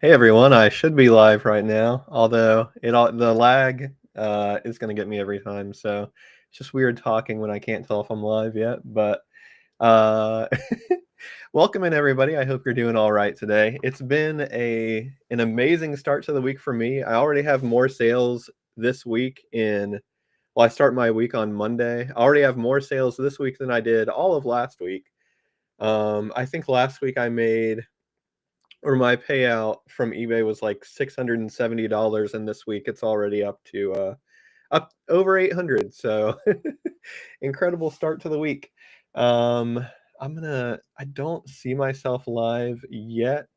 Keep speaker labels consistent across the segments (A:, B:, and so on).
A: Hey everyone, I should be live right now, although the lag is gonna get me every time, so it's just weird talking when I can't tell if I'm live yet. But uh, welcome in everybody. I hope you're doing all right today. It's been an amazing start to the week for me. I already have more sales this week in. Well, I start my week on Monday. I already have more sales this week than I did all of last week. I think last week I made or my payout from eBay was like $670, and this week it's already up over 800. So incredible start to the week. Um, I don't see myself live yet.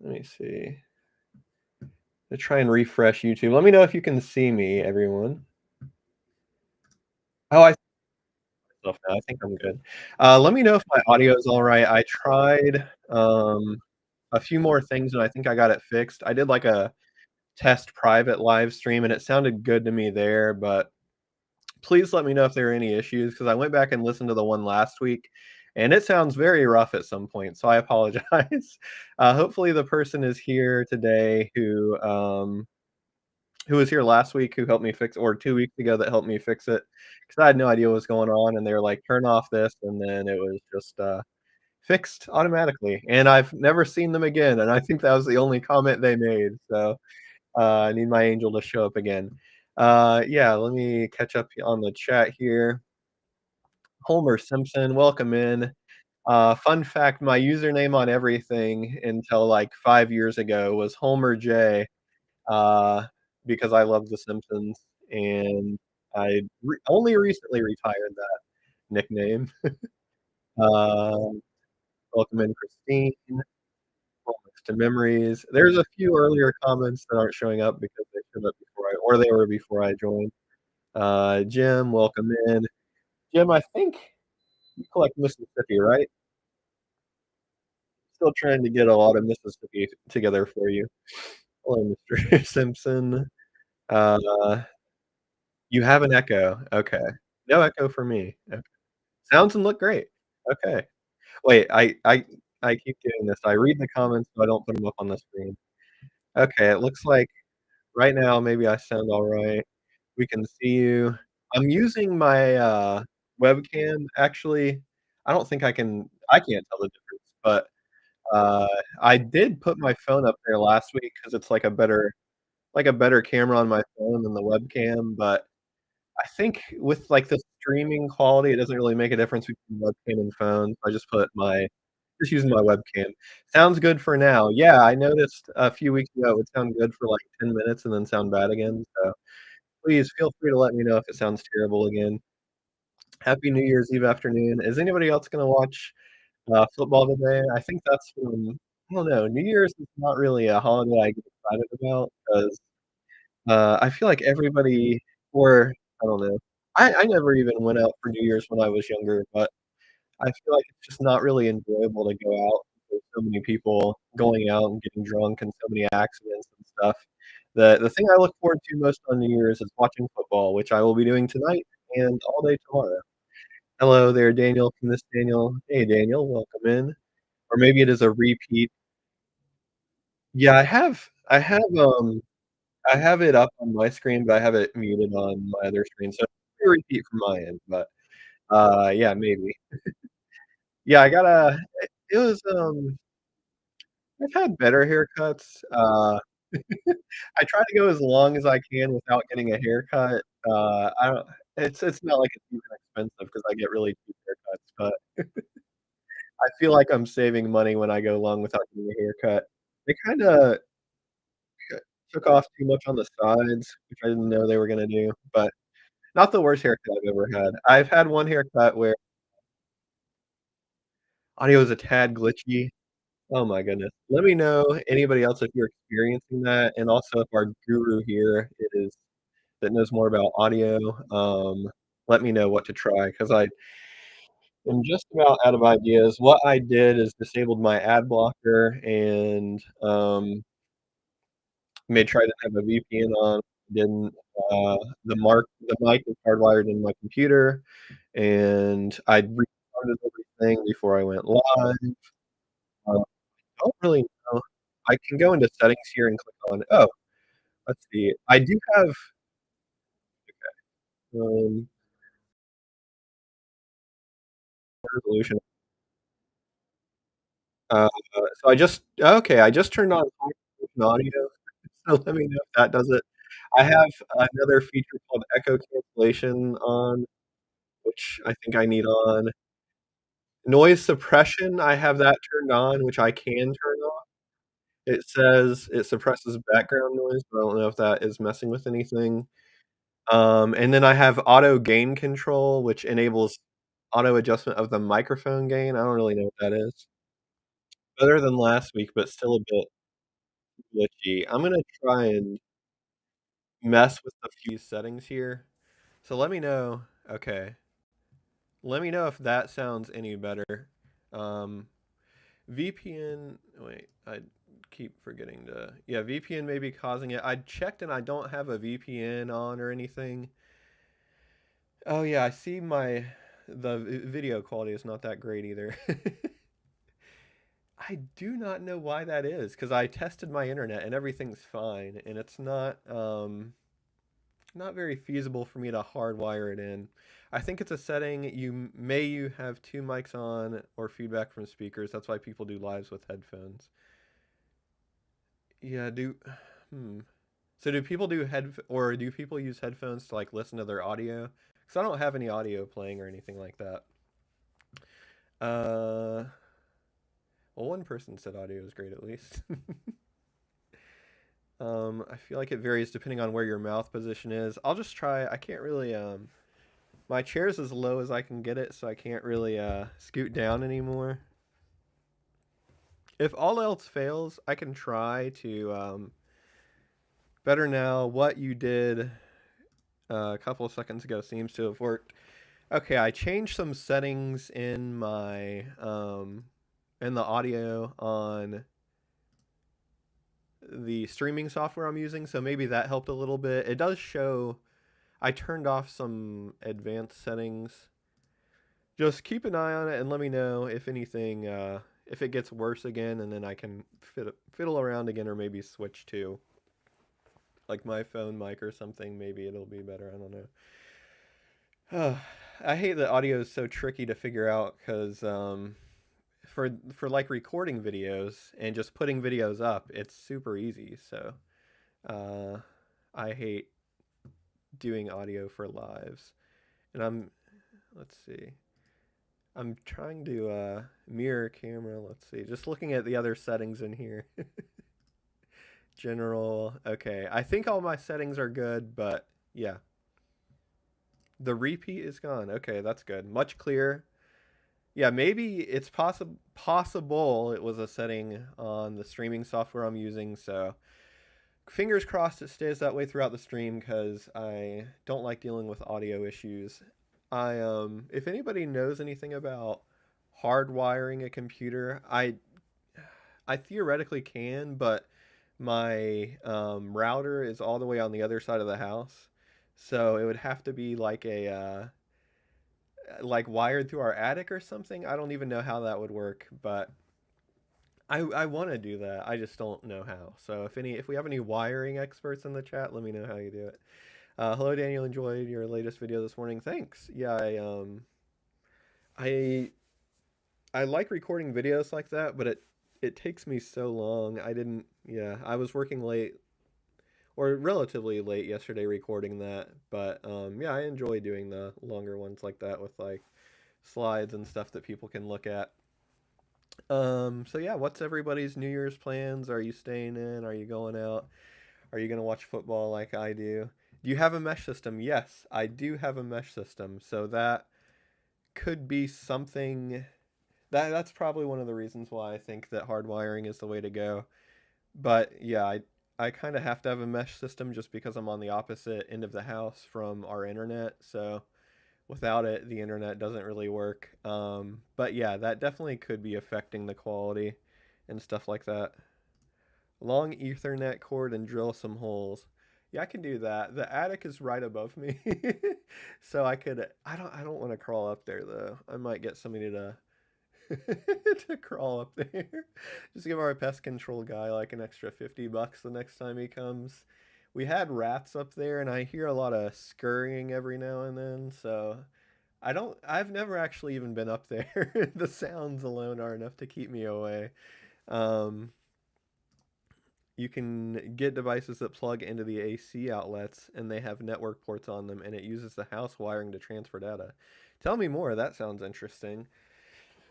A: Let me see. Try and refresh YouTube. Let me know if you can see me, everyone. Oh, I see myself now. I think I'm good. Let me know if my audio is all right. I tried a few more things and I think I got it fixed. I did like a test private live stream, and it sounded good to me there, but please let me know if there are any issues because I went back and listened to the one last week, and it sounds very rough at some point, so I apologize. Hopefully, the person is here today who was here last week who helped me fix or 2 weeks ago that helped me fix it because I had no idea what was going on, and they were like, "Turn off this," and then it was just, fixed automatically, and I've never seen them again, and I think that was the only comment they made, so I need my angel to show up again. Yeah, let me catch up on the chat here. Homer Simpson, welcome in. Fun fact, my username on everything until like 5 years ago was Homer J, uh, because I love The Simpsons, and I only recently retired that nickname. Um, welcome in, Christine. Moments to memories. There's a few earlier comments that aren't showing up because they showed up before they were before I joined. Jim, welcome in. Jim, I think you collect Mississippi, right? Still trying to get a lot of Mississippi together for you. Hello, Mr. Simpson. Uh, you have an echo. Okay. No echo for me. Okay. Sounds and look great. Okay. Wait, I keep doing this. I read the comments, so I don't put them up on the screen. Okay, it looks like right now maybe I sound all right. We can see you. I'm using my, webcam, actually. I can't tell the difference, but, uh, I did put my phone up there last week because it's like a better camera on my phone than the webcam, but I think with, like, the streaming quality, it doesn't really make a difference between webcam and phone. I just using my webcam. Sounds good for now. Yeah, I noticed a few weeks ago it would sound good for, like, 10 minutes and then sound bad again, so please feel free to let me know if it sounds terrible again. Happy New Year's Eve afternoon. Is anybody else gonna watch, football today? I think that's I don't know, New Year's is not really a holiday I get excited about 'cause, I feel like everybody or I don't know. I never even went out for New Year's when I was younger, but I feel like it's just not really enjoyable to go out. There's so many people going out and getting drunk and so many accidents and stuff. The thing I look forward to most on New Year's is watching football, which I will be doing tonight and all day tomorrow. Hello there, Daniel from this Daniel. Hey, Daniel, welcome in. Or maybe it is a repeat. Yeah, I have it up on my screen, but I have it muted on my other screen, so it's a repeat from my end, but, yeah, maybe. Yeah, I got a it was, I've had better haircuts, I try to go as long as I can without getting a haircut, I don't it's not like it's even expensive because I get really cheap haircuts, but I feel like I'm saving money when I go long without getting a haircut. They kinda took off too much on the sides, which I didn't know they were gonna do, but not the worst haircut I've ever had. I've had one haircut where audio is a tad glitchy. Oh my goodness. Let me know, anybody else, if you're experiencing that, and also if our guru here is that knows more about audio, let me know what to try because I am just about out of ideas. What I did is disabled my ad blocker and, made sure I didn't have a VPN on, didn't, the mic is hardwired in my computer, and I restarted everything before I went live. don't really know. I can go into settings here and click on let's see. I do have, um, resolution. Uh, so I just turned on high resolution audio, so let me know if that does it. I have another feature called echo cancellation on, which I think I need on. Noise suppression, I have that turned on, which I can turn off. It says it suppresses background noise, but I don't know if that is messing with anything. And then I have auto gain control, which enables auto adjustment of the microphone gain. I don't really know what that is. Better than last week, but still a bit glitchy. I'm gonna try and mess with a few settings here. So let me know. Okay. Let me know if that sounds any better. Um, VPN. Wait, I keep forgetting to. Yeah, VPN may be causing it. I checked and I don't have a VPN on or anything. Oh yeah, I see the video quality is not that great either. I do not know why that is because I tested my internet and everything's fine and it's not very feasible for me to hardwire it in. I think it's a setting you have two mics on or feedback from speakers. That's why people do lives with headphones. Yeah, do hmm. So do people do people use headphones to like listen to their audio? Because I don't have any audio playing or anything like that. Uh, well, one person said audio is great at least. I feel like it varies depending on where your mouth position is. I'll just try. I can't really my chair's as low as I can get it, so I can't really scoot down anymore. If all else fails, I can try to better now. What you did a couple of seconds ago seems to have worked. Okay, I changed some settings in the audio on the streaming software I'm using, so maybe that helped a little bit. It does show I turned off some advanced settings. Just keep an eye on it and let me know if anything if it gets worse again, and then I can fiddle around again or maybe switch to like my phone mic or something. Maybe it'll be better. I don't know. I hate that audio is so tricky to figure out because for like recording videos and just putting videos up, it's super easy. So uh, I hate doing audio for lives. And let's see. I'm trying to mirror camera. Let's see. Just looking at the other settings in here. General. Okay. I think all my settings are good, but yeah. The repeat is gone. Okay, that's good. Much clearer. Yeah, maybe it's possible it was a setting on the streaming software I'm using, so fingers crossed it stays that way throughout the stream because I don't like dealing with audio issues. If anybody knows anything about hardwiring a computer, I theoretically can, but my router is all the way on the other side of the house, so it would have to be like a like wired through our attic or something. I don't even know how that would work, but I want to do that. I just don't know how. So if we have any wiring experts in the chat, let me know how you do it. Hello Daniel, enjoyed your latest video this morning. Thanks. Yeah, I I like recording videos like that, but it takes me so long. I didn't yeah, I was working late or relatively late yesterday recording that, but yeah, I enjoy doing the longer ones like that with like slides and stuff that people can look at. So yeah, what's everybody's New Year's plans? Are you staying in? Are you going out? Are you gonna watch football like I do? Do you have a mesh system? Yes, I do have a mesh system. So that could be something that's probably one of the reasons why I think that hardwiring is the way to go. But yeah, I kind of have to have a mesh system just because I'm on the opposite end of the house from our internet. So without it, the internet doesn't really work. But yeah, that definitely could be affecting the quality and stuff like that. Long Ethernet cord and drill some holes. Yeah, I can do that. The attic is right above me, so I could. I don't want to crawl up there though. I might get somebody to to crawl up there. Just give our pest control guy like an extra $50 the next time he comes. We had rats up there, and I hear a lot of scurrying every now and then, so I've never actually even been up there. The sounds alone are enough to keep me away. Um, you can get devices that plug into the AC outlets and they have network ports on them and it uses the house wiring to transfer data. Tell me more, that sounds interesting.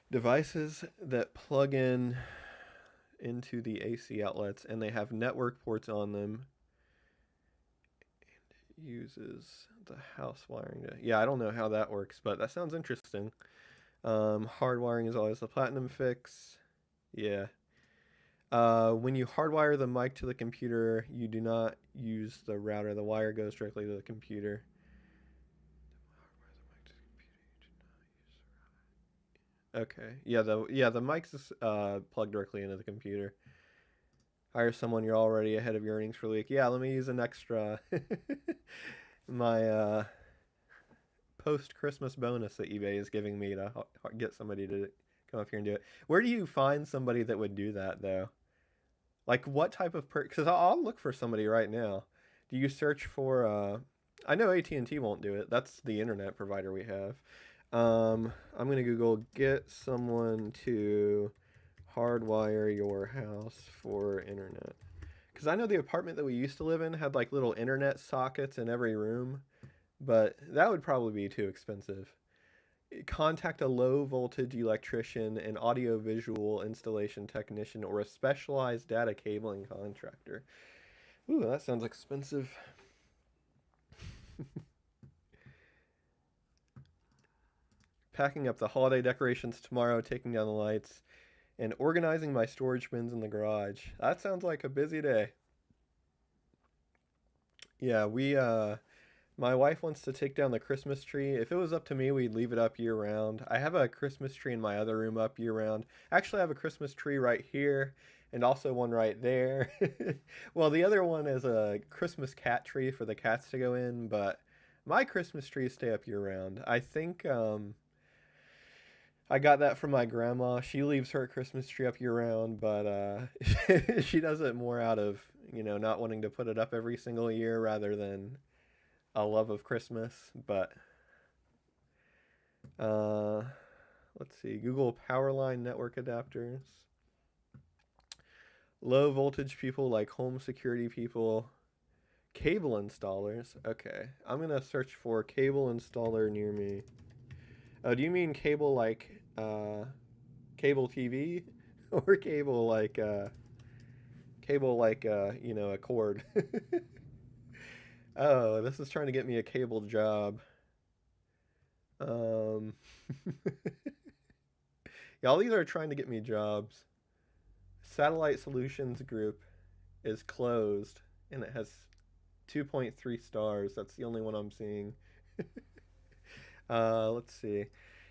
A: Devices that plug in into the AC outlets and they have network ports on them and it uses the house wiring to. Yeah, I don't know how that works, but that sounds interesting. Hardwiring is always the platinum fix. Yeah. When you hardwire the mic to the computer, you do not use the router. The wire goes directly to the computer. Okay. Yeah, the mic's is plugged directly into the computer. Hire someone you're already ahead of your earnings for the week. Yeah, let me use an extra my post Christmas bonus that eBay is giving me to get somebody to come up here and do it. Where do you find somebody that would do that though? Like what type of because I'll look for somebody right now. Do you search for I know AT&T won't do it. That's the internet provider we have. I'm going to Google get someone to hardwire your house for internet. Cuz I know the apartment that we used to live in had like little internet sockets in every room, but that would probably be too expensive. Contact a low voltage electrician, an audio visual installation technician, or a specialized data cabling contractor. Ooh, that sounds expensive. Packing up the holiday decorations tomorrow, taking down the lights, and organizing my storage bins in the garage. That sounds like a busy day. Yeah, my wife wants to take down the Christmas tree. If it was up to me, we'd leave it up year round. I have a Christmas tree in my other room up year round. Actually, I have a Christmas tree right here and also one right there. Well, the other one is a Christmas cat tree for the cats to go in, but my Christmas trees stay up year round. I think I got that from my grandma. She leaves her Christmas tree up year round, but she does it more out of, not wanting to put it up every single year rather than a love of Christmas. But uh, let's see. Google Powerline network adapters. Low voltage people like home security people. Cable installers. Okay. I'm going to search for cable installer near me. Oh, do you mean cable like cable TV? Or cable like a cord? Oh, this is trying to get me a cable job. Um, Y'all, these are trying to get me jobs. Satellite Solutions Group is closed and it has 2.3 stars. That's the only one I'm seeing. Let's see.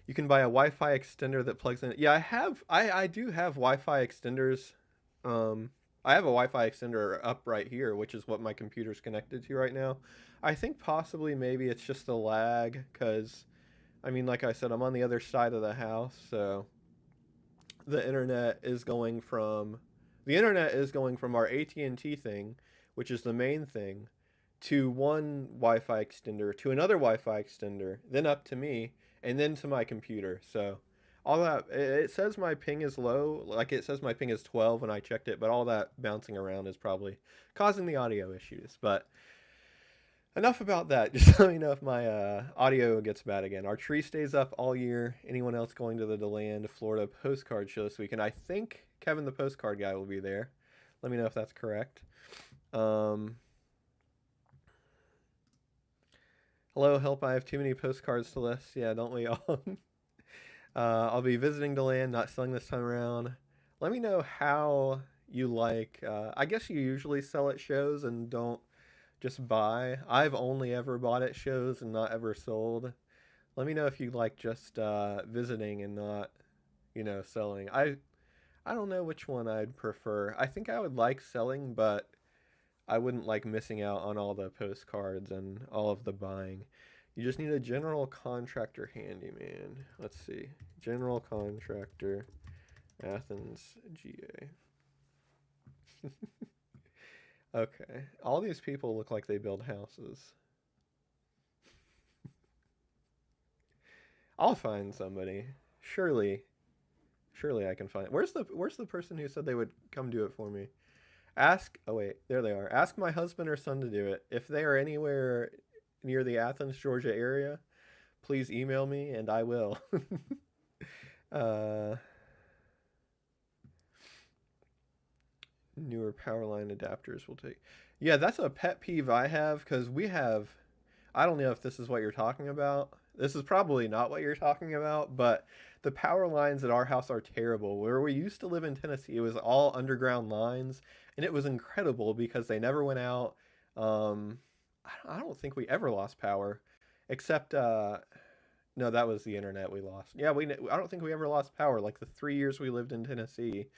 A: You can buy a Wi-Fi extender that plugs in. Yeah, I do have Wi-Fi extenders. Um, I have a Wi-Fi extender up right here, which is what my computer's connected to right now. I think possibly maybe it's just a lag because I mean, like I said, I'm on the other side of the house, so the internet is going from our AT&T thing, which is the main thing, to one Wi-Fi extender, to another Wi-Fi extender, then up to me, and then to my computer. So all that it says my ping is low, like it says my ping is 12 when I checked it, but all that bouncing around is probably causing the audio issues. But enough about that. Just let me know if my audio gets bad again. Our tree stays up all year. Anyone else going to the DeLand, Florida Postcard show this weekend? I think Kevin the Postcard guy will be there. Let me know if that's correct. Hello, help. I have too many postcards to list. Yeah, don't we all? I'll be visiting DeLand, not selling this time around. Let me know how you like. I guess you usually sell at shows and don't just buy. I've only ever bought at shows and not ever sold. Let me know if you like just visiting and not, selling. I don't know which one I'd prefer. I think I would like selling, but I wouldn't like missing out on all the postcards and all of the buying. You just need a general contractor handyman. Let's see. General contractor, Athens, GA. Okay. All these people look like they build houses. I'll find somebody. Surely, surely I can find. Where's the person who said they would come do it for me? Ask. Oh wait, there they are. Ask my husband or son to do it. If they are anywhere near the Athens, Georgia area, please email me and I will. uh, Newer power line adapters will take. Yeah, that's a pet peeve I have because we have. I don't know if this is what you're talking about. This is probably not what you're talking about, but the power lines at our house are terrible. Where we used to live in Tennessee, it was all underground lines, and it was incredible because they never went out. Um, I don't think we ever lost power, except no, that was the internet we lost. Yeah, I don't think we ever lost power like the 3 years we lived in Tennessee.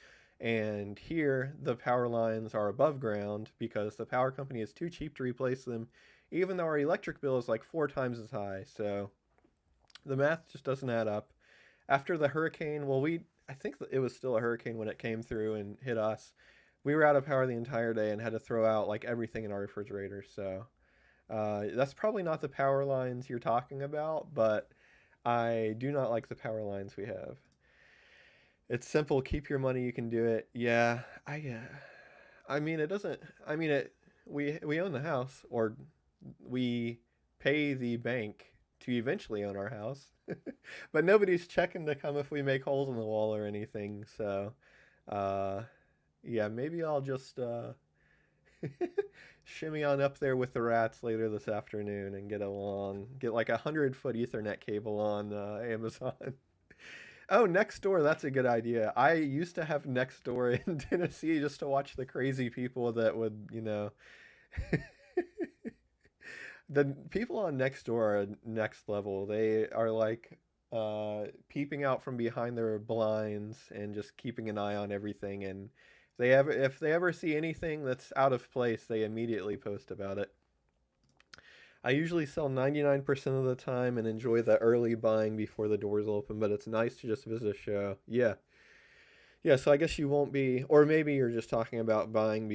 A: And here, the power lines are above ground because the power company is too cheap to replace them, even though our electric bill is like 4 times as high. So the math just doesn't add up. After the hurricane, well, I think it was still a hurricane when it came through and hit us. We were out of power the entire day and had to throw out like everything in our refrigerator. So that's probably not the power lines you're talking about, but I do not like the power lines we have. It's simple. Keep your money. You can do it. Yeah, I mean, it doesn't. I mean, it. We own the house, or we pay the bank to eventually own our house, but nobody's checking to come if we make holes in the wall or anything. So, uh, yeah, maybe I'll just shimmy on up there with the rats later this afternoon and get like 100-foot Ethernet cable on Amazon. Oh, next door, that's a good idea. I used to have next door in Tennessee just to watch the crazy people that would, the people on next door are next level. They are like peeping out from behind their blinds and just keeping an eye on everything, and if they ever see anything that's out of place, they immediately post about it. I usually sell 99% of the time and enjoy the early buying before the doors open, but it's nice to just visit a show. Yeah. Yeah, so I guess you won't be, or maybe you're just talking about buying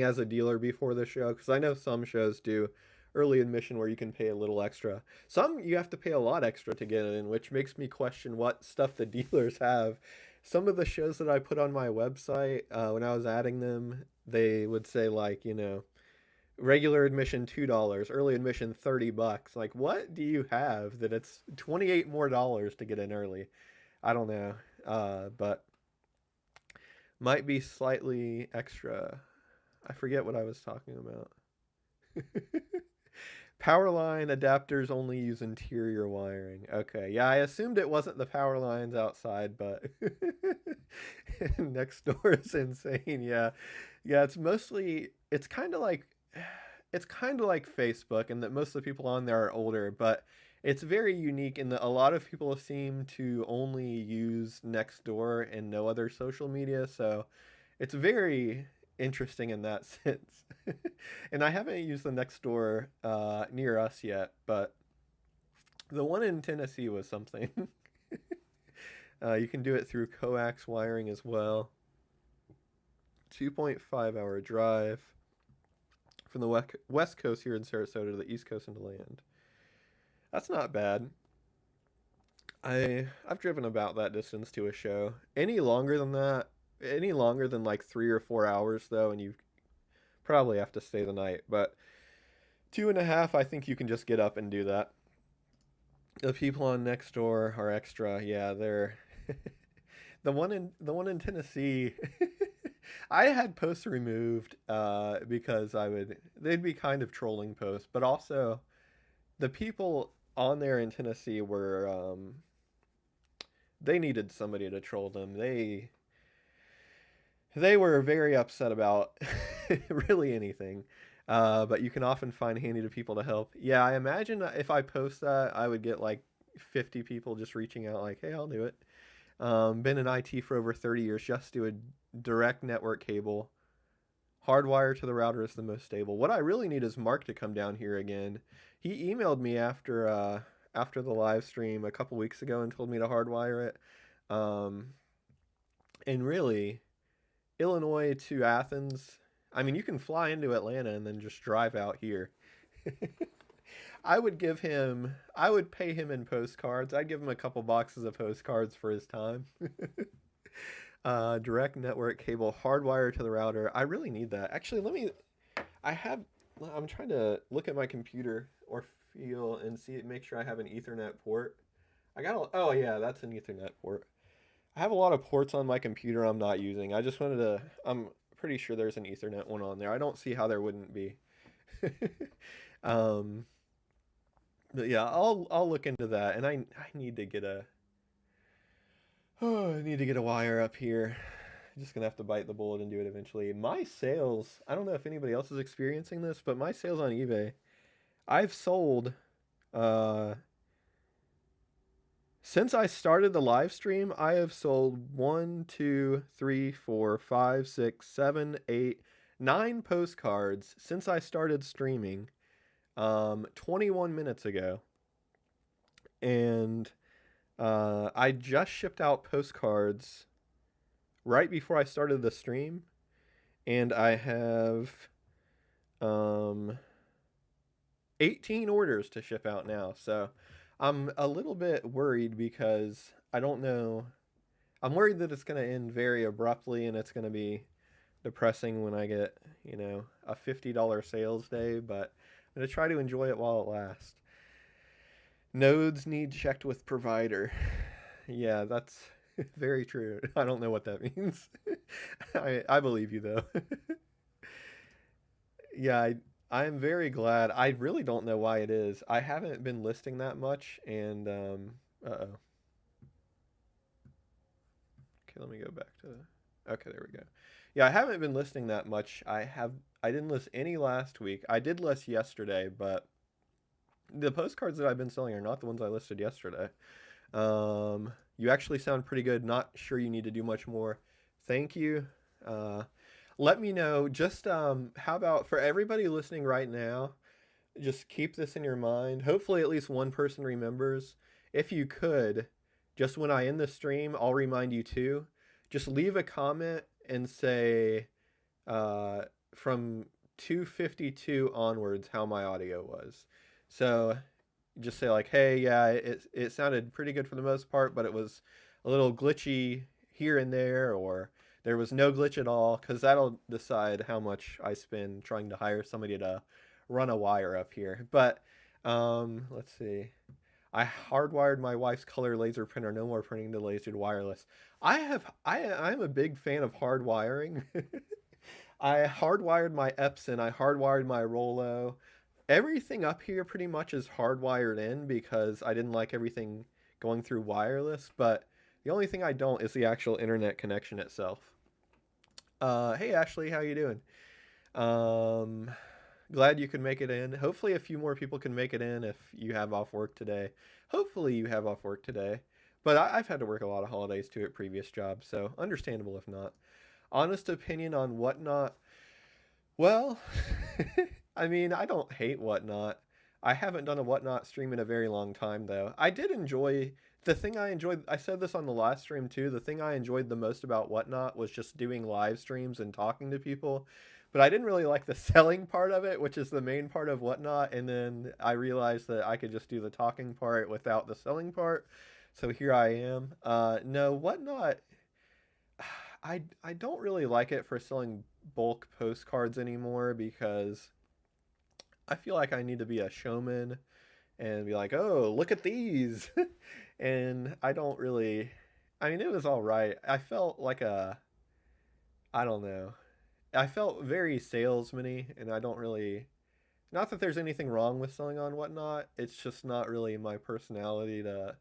A: as a dealer before the show, because I know some shows do early admission where you can pay a little extra. Some you have to pay a lot extra to get in, which makes me question what stuff the dealers have. Some of the shows that I put on my website, when I was adding them, they would say like, regular admission $2, early admission $30. Like, what do you have that it's 28 more dollars to get in early? I don't know, but might be slightly extra. I forget what I was talking about. Power line adapters only use interior wiring. Okay, yeah, I assumed it wasn't the power lines outside, but next door is insane. Yeah, yeah, it's kind of like Facebook, and that most of the people on there are older, but it's very unique in that a lot of people seem to only use Nextdoor and no other social media, so it's very interesting in that sense. And I haven't used the Nextdoor near us yet, but the one in Tennessee was something. You can do it through coax wiring as well. 2.5 hour drive from the west coast here in Sarasota to the east coast into land. That's not bad. I've driven about that distance to a show. Any longer than like 3 or 4 hours though, and you probably have to stay the night. But 2.5, I think you can just get up and do that. The people on next door are extra. Yeah, they're the one in Tennessee. I had posts removed because they'd be kind of trolling posts, but also the people on there in Tennessee were they needed somebody to troll them. They were very upset about really anything. But you can often find handy to people to help. Yeah, I imagine if I post that, I would get like 50 people just reaching out like, "Hey, I'll do it." Been in IT for over 30 years. Just do a direct network cable. Hardwire to the router is the most stable. What I really need is Mark to come down here again. He emailed me after the live stream a couple weeks ago and told me to hardwire it. Um, and really, Illinois to Athens. I mean, you can fly into Atlanta and then just drive out here. I would pay him in postcards. I'd give him a couple boxes of postcards for his time. Direct network cable hardwire to the router. I really need that. Actually, I have, I'm trying to look at my computer or feel and see it, make sure I have an Ethernet port. Oh yeah, that's an Ethernet port. I have a lot of ports on my computer I'm not using. I'm pretty sure there's an Ethernet one on there. I don't see how there wouldn't be. um, but yeah, I'll look into that, and I need to get a I need to get a wire up here. I'm just gonna have to bite the bullet and do it eventually. My sales, I don't know if anybody else is experiencing this, but my sales on eBay, I've sold uh since I started the live stream, I have sold 9 postcards since I started streaming 21 minutes ago. And I just shipped out postcards right before I started the stream, and I have um 18 orders to ship out now. So I'm a little bit worried because I don't know. I'm worried that it's going to end very abruptly and it's going to be depressing when I get, a $50 sales day, but I'm going to try to enjoy it while it lasts. Nodes need checked with provider. Yeah, that's very true. I don't know what that means. I believe you though. Yeah, I am very glad. I really don't know why it is. I haven't been listing that much, and uh-oh. Okay, let me go back to. Okay, there we go. Yeah, I haven't been listing that much. I didn't list any last week. I did list yesterday, but the postcards that I've been selling are not the ones I listed yesterday. You actually sound pretty good. Not sure you need to do much more. Thank you. Let me know. Just how about for everybody listening right now, just keep this in your mind. Hopefully at least one person remembers. If you could, just when I end the stream, I'll remind you too. Just leave a comment and say from 252 onwards how my audio was. So just say like, hey, yeah, it sounded pretty good for the most part, but it was a little glitchy here and there, or there was no glitch at all, because that'll decide how much I spend trying to hire somebody to run a wire up here. But let's see. I hardwired my wife's color laser printer. No more printing the lasered wireless. I'm a big fan of hardwiring. I hardwired my Epson. I hardwired my Rollo. Everything up here pretty much is hardwired in because I didn't like everything going through wireless. But the only thing I don't is the actual internet connection itself. Hey Ashley, how you doing? Um, Glad you could make it in. Hopefully a few more people can make it in if you have off work today. Hopefully you have off work today. But I've had to work a lot of holidays too at previous jobs, so understandable if not. Honest opinion on Whatnot. Well, I mean, I don't hate Whatnot. I haven't done a Whatnot stream in a very long time though. I did enjoy the thing I enjoyed. I said this on the last stream too. The thing I enjoyed the most about Whatnot was just doing live streams and talking to people. But I didn't really like the selling part of it, which is the main part of Whatnot. And then I realized that I could just do the talking part without the selling part. So here I am. No, Whatnot. I don't really like it for selling bulk postcards anymore because I feel like I need to be a showman and be like, oh, look at these. And I don't really. I mean, it was all right. I felt like I don't know. I felt very salesman-y, and I don't really. Not that there's anything wrong with selling on Whatnot. It's just not really my personality to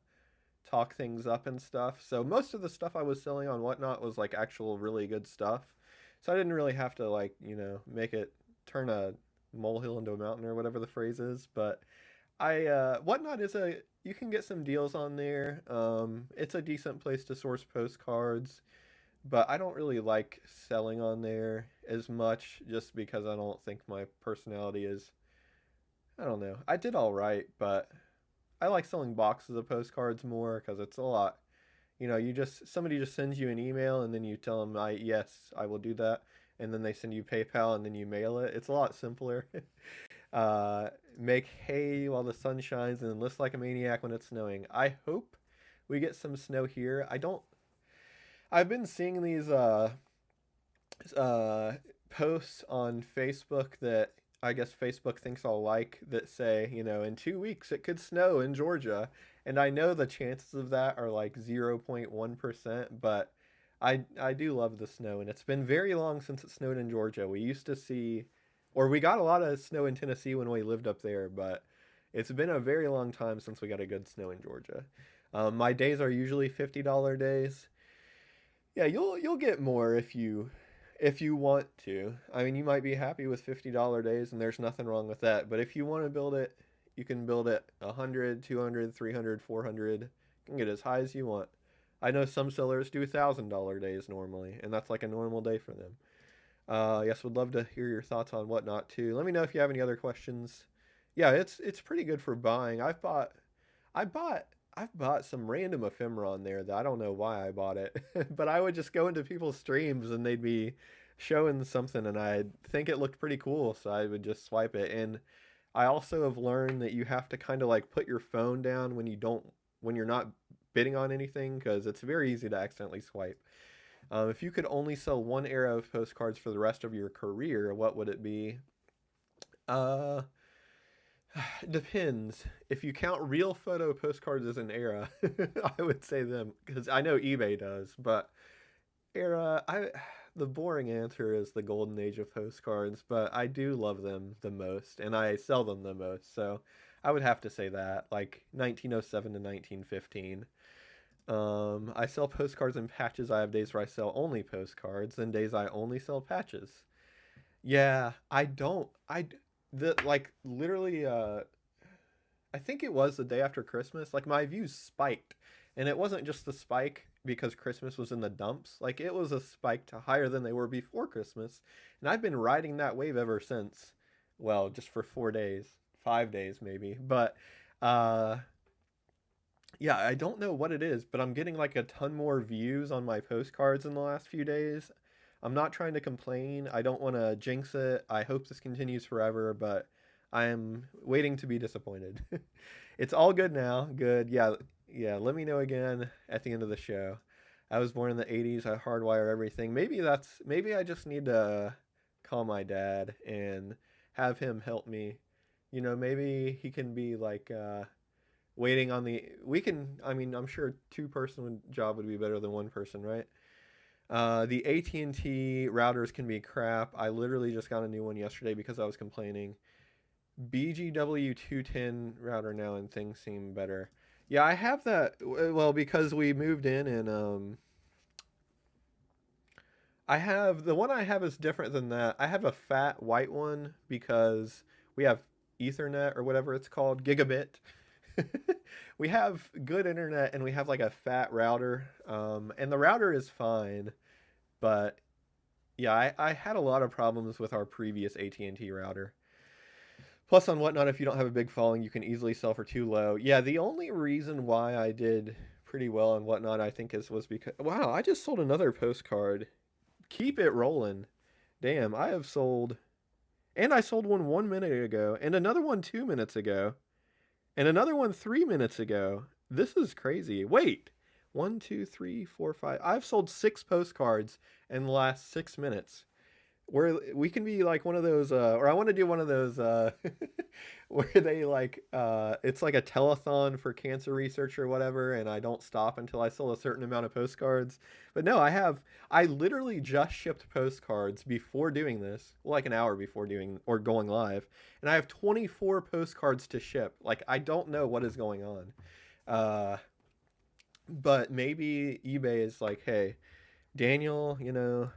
A: talk things up and stuff. So most of the stuff I was selling on Whatnot was like actual really good stuff. So I didn't really have to like, make it turn a molehill into a mountain or whatever the phrase is. But Whatnot is you can get some deals on there. It's a decent place to source postcards. but I don't really like selling on there as much just because I don't think my personality is. I don't know. I did all right, but I like selling boxes of postcards more because it's a lot. You know, you just somebody just sends you an email and then you tell them, "I yes, I will do that," and then they send you PayPal and then you mail it. It's a lot simpler. Make hay while the sun shines and enlist like a maniac when it's snowing. I hope we get some snow here. I don't. I've been seeing these uh, posts on Facebook that I guess Facebook thinks I'll like that say, you know, in 2 weeks it could snow in Georgia. And I know the chances of that are like 0.1%, but I do love the snow. And it's been very long since it snowed in Georgia. We used to see, or we got a lot of snow in Tennessee when we lived up there, but it's been a very long time since we got a good snow in Georgia. My days are usually $50 days. Yeah, you'll get more if you want to. I mean, you might be happy with $50 days and there's nothing wrong with that, but if you want to build it, you can build it 100, 200, 300, 400. You can get as high as you want. I know some sellers do $1,000 days normally, and that's like a normal day for them. Yes, would love to hear your thoughts on whatnot too. Let me know if you have any other questions. Yeah, it's pretty good for buying. I bought I've bought some random ephemera on there that I don't know why I bought it, but I would just go into people's streams and they'd be showing something and I'd think it looked pretty cool, so I would just swipe it. And I also have learned that you have to kind of like put your phone down when you're not bidding on anything because it's very easy to accidentally swipe. If you could only sell one era of postcards for the rest of your career, what would it be? Uh, Depends. If you count real photo postcards as an era, I would say them because I know eBay does, but era, I the boring answer is the golden age of postcards, but I do love them the most and I sell them the most. So I would have to say that, like 1907 to 1915. I sell postcards and patches. I have days where I sell only postcards and days I only sell patches. Yeah, I don't. The like literally I think it was the day after Christmas. Like my views spiked, and it wasn't just the spike because Christmas was in the dumps. Like it was a spike to higher than they were before Christmas, and I've been riding that wave ever since. Well, just for 4 days, 5 days maybe, but uh, yeah, I don't know what it is, but I'm getting like a ton more views on my postcards in the last few days. I'm not trying to complain. I don't want to jinx it. I hope this continues forever, but I am waiting to be disappointed. It's all good now. Good. Yeah. Yeah. Let me know again at the end of the show. I was born in the 80s. I hardwire everything. Maybe I just need to call my dad and have him help me. You know, maybe he can be like, waiting on the we can I mean I'm sure two-person job would be better than one person, right? The AT&T routers can be crap. I literally just got a new one yesterday because I was complaining. BGW 210 router now and things seem better. Yeah, I have that. Well, because we moved in and I have the one I have is different than that. I have a fat white one because we have Ethernet or whatever it's called, gigabit. We have good internet and we have like a fat router. And the router is fine, but yeah, I had a lot of problems with our previous AT&T router. Plus, on Whatnot, if you don't have a big following, you can easily sell for too low. Yeah, the only reason why I did pretty well on Whatnot, I think, was because wow, I just sold another postcard. Keep it rolling. Damn, I have sold, and I sold one 1 minute ago, and another one 2 minutes ago, and another one 3 minutes ago. This is crazy. Wait, one, two, three, four, five. I've sold six postcards in the last 6 minutes. Where we can be like one of those, or I want to do one of those, where they like, it's like a telethon for cancer research or whatever, and I don't stop until I sell a certain amount of postcards. But no, I literally just shipped postcards before doing this, like an hour before doing or going live, and I have 24 postcards to ship. Like, I don't know what is going on. Uh, but maybe eBay is like, hey, Daniel, you know,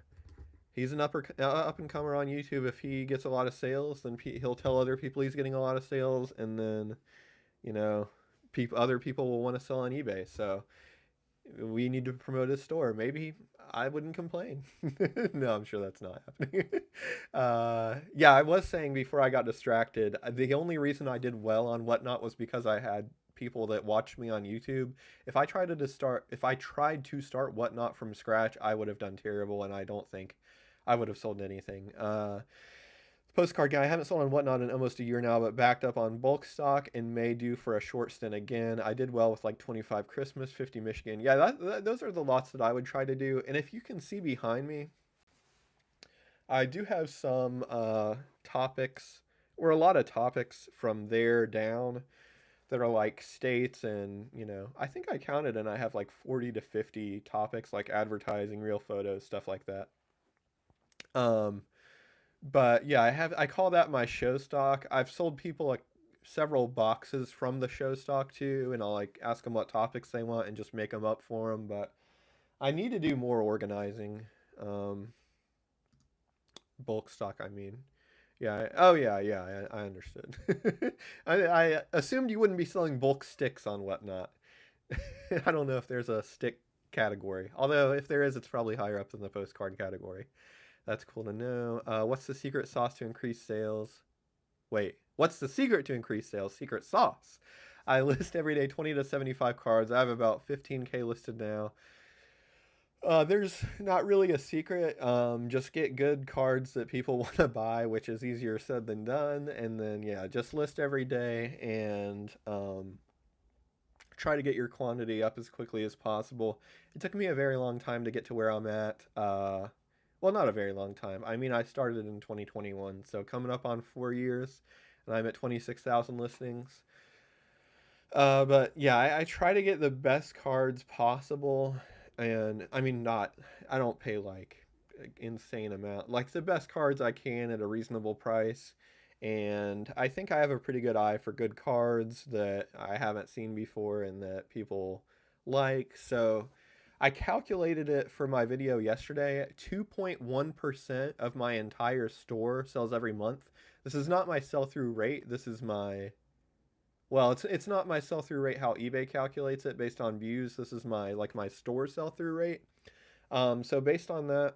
A: he's an up and comer on YouTube. If he gets a lot of sales, then he'll tell other people he's getting a lot of sales, and then you know, other people will want to sell on eBay. So we need to promote his store. Maybe I wouldn't complain. No, I'm sure that's not happening. Yeah, I was saying before I got distracted, the only reason I did well on Whatnot was because I had people that watched me on YouTube. If I tried to start Whatnot from scratch, I would have done terrible, and I don't think I would have sold anything. Postcard guy, I haven't sold on Whatnot in almost a year now, but backed up on bulk stock and may do for a short stint again. I did well with like 25 Christmas, 50 Michigan. Yeah, those are the lots that I would try to do. And if you can see behind me, I do have some topics, or a lot of topics from there down that are like states and, I think I counted and I have like 40 to 50 topics like advertising, real photos, stuff like that. Um, But yeah, I call that my show stock. I've sold people like several boxes from the show stock too, and I'll like ask them what topics they want and just make them up for them. But I need to do more organizing. Um, bulk stock, I mean. Yeah. Oh yeah, yeah. I understood. I assumed you wouldn't be selling bulk sticks on Whatnot. I don't know if there's a stick category. Although if there is, it's probably higher up than the postcard category. That's cool to know. What's the secret sauce to increase sales? Wait, what's the secret to increase sales? Secret sauce. I list every day 20 to 75 cards. I have about 15K listed now. There's not really a secret. Just get good cards that people want to buy, which is easier said than done. And then, yeah, just list every day and try to get your quantity up as quickly as possible. It took me a very long time to get to where I'm at. Well, not a very long time. I mean, I started in 2021, so coming up on 4 years, and I'm at 26,000 listings. But yeah, I try to get the best cards possible, and I mean, I don't pay like insane amount, like the best cards I can at a reasonable price. And I think I have a pretty good eye for good cards that I haven't seen before and that people like. So I calculated it for my video yesterday. 2.1% of my entire store sells every month. This is not my sell-through rate. This is my well, it's not my sell-through rate how eBay calculates it based on views. This is my store sell-through rate. So based on that,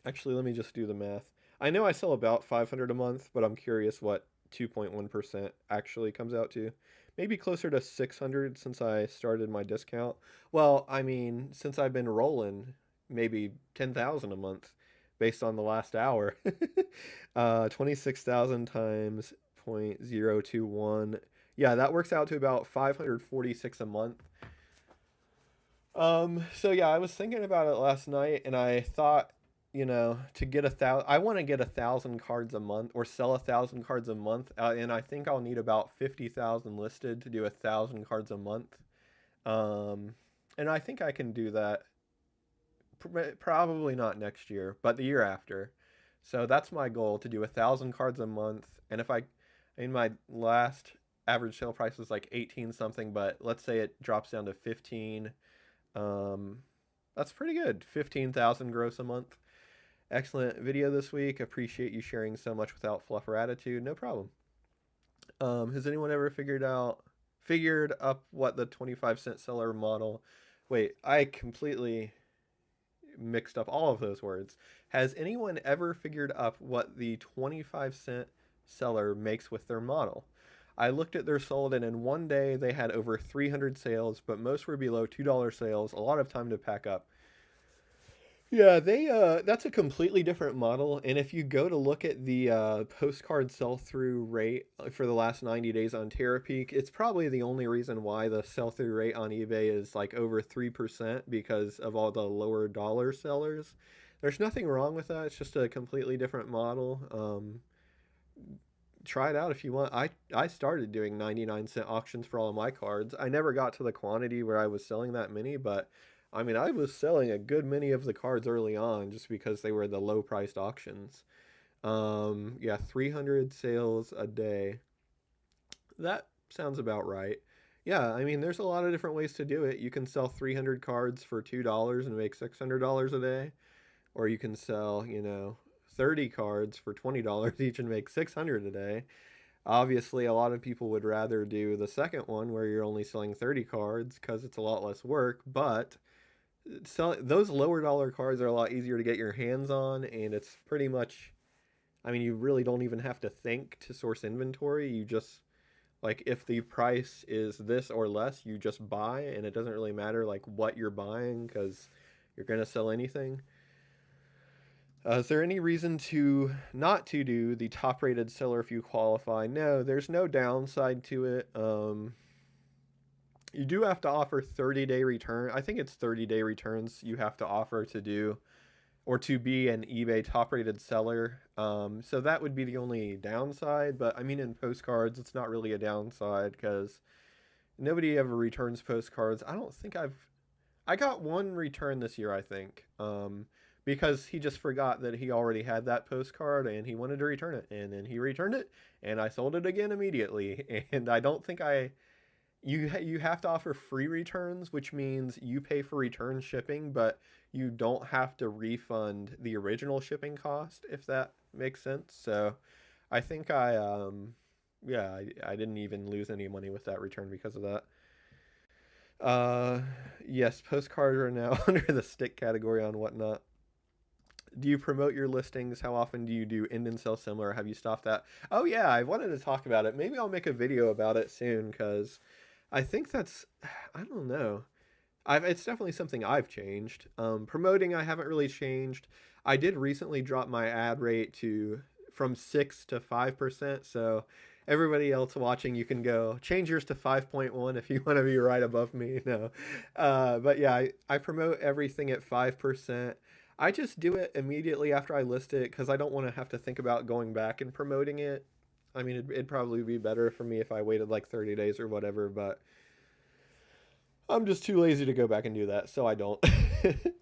A: actually, let me just do the math. I know I sell about 500 a month, but I'm curious what 2.1% actually comes out to. Maybe closer to 600 since I started my discount. Well, I mean, since I've been rolling, maybe 10,000 a month based on the last hour. 26,000 times 0.021. Yeah, that works out to about 546 a month. So yeah, I was thinking about it last night and I thought, to get I want to get 1,000 cards a month or sell 1,000 cards a month. And I think I'll need about 50,000 listed to do 1,000 cards a month. And I think I can do that. Probably not next year, but the year after. So that's my goal, to do 1,000 cards a month. And my last average sale price was like 18 something, but let's say it drops down to 15. Um, that's pretty good. 15,000 gross a month. Excellent video this week. Appreciate you sharing so much without fluff or attitude. No problem. Has anyone ever figured up what the 25-cent seller model? Wait, I completely mixed up all of those words. Has anyone ever figured up what the 25-cent seller makes with their model? I looked at their sold, and in one day they had over 300 sales, but most were below $2 sales. A lot of time to pack up. Yeah, that's a completely different model. And if you go to look at the postcard sell-through rate for the last 90 days on Terapeak, it's probably the only reason why the sell-through rate on eBay is like over 3% because of all the lower dollar sellers. There's nothing wrong with that. It's just a completely different model. Try it out if you want. I started doing 99-cent auctions for all of my cards. I never got to the quantity where I was selling that many, but I mean, I was selling a good many of the cards early on just because they were the low priced auctions. Yeah, 300 sales a day. That sounds about right. Yeah, I mean, there's a lot of different ways to do it. You can sell 300 cards for $2 and make $600 a day, or you can sell, 30 cards for $20 each and make 600 a day. Obviously, a lot of people would rather do the second one where you're only selling 30 cards because it's a lot less work, but those lower dollar cards are a lot easier to get your hands on, and it's pretty much, I mean, you really don't even have to think to source inventory. You just, like, if the price is this or less, you just buy, and it doesn't really matter, like, what you're buying because you're going to sell anything. Is there any reason to not to do the top rated seller if you qualify? No, there's no downside to it. You do have to offer 30-day return. I think it's 30-day returns you have to offer to do or to be an eBay top rated seller. So that would be the only downside. But I mean, in postcards, it's not really a downside because nobody ever returns postcards. I got one return this year, I think, because he just forgot that he already had that postcard and he wanted to return it. And then he returned it and I sold it again immediately. And I don't think you have to offer free returns, which means you pay for return shipping, but you don't have to refund the original shipping cost, if that makes sense. So I think yeah, I didn't even lose any money with that return because of that. Uh, yes, postcards are now under the stick category on Whatnot. Do you promote your listings? How often do you do end and sell similar? Have you stopped that? Oh yeah, I wanted to talk about it. Maybe I'll make a video about it soon because I think that's, I don't know. It's definitely something I've changed. Promoting, I haven't really changed. I did recently drop my ad rate to from 6 to 5%. So everybody else watching, you can go change yours to 5.1 if you want to be right above me. No, but yeah, I promote everything at 5%. I just do it immediately after I list it because I don't want to have to think about going back and promoting it. I mean, it'd probably be better for me if I waited like 30 days or whatever, but I'm just too lazy to go back and do that, so I don't.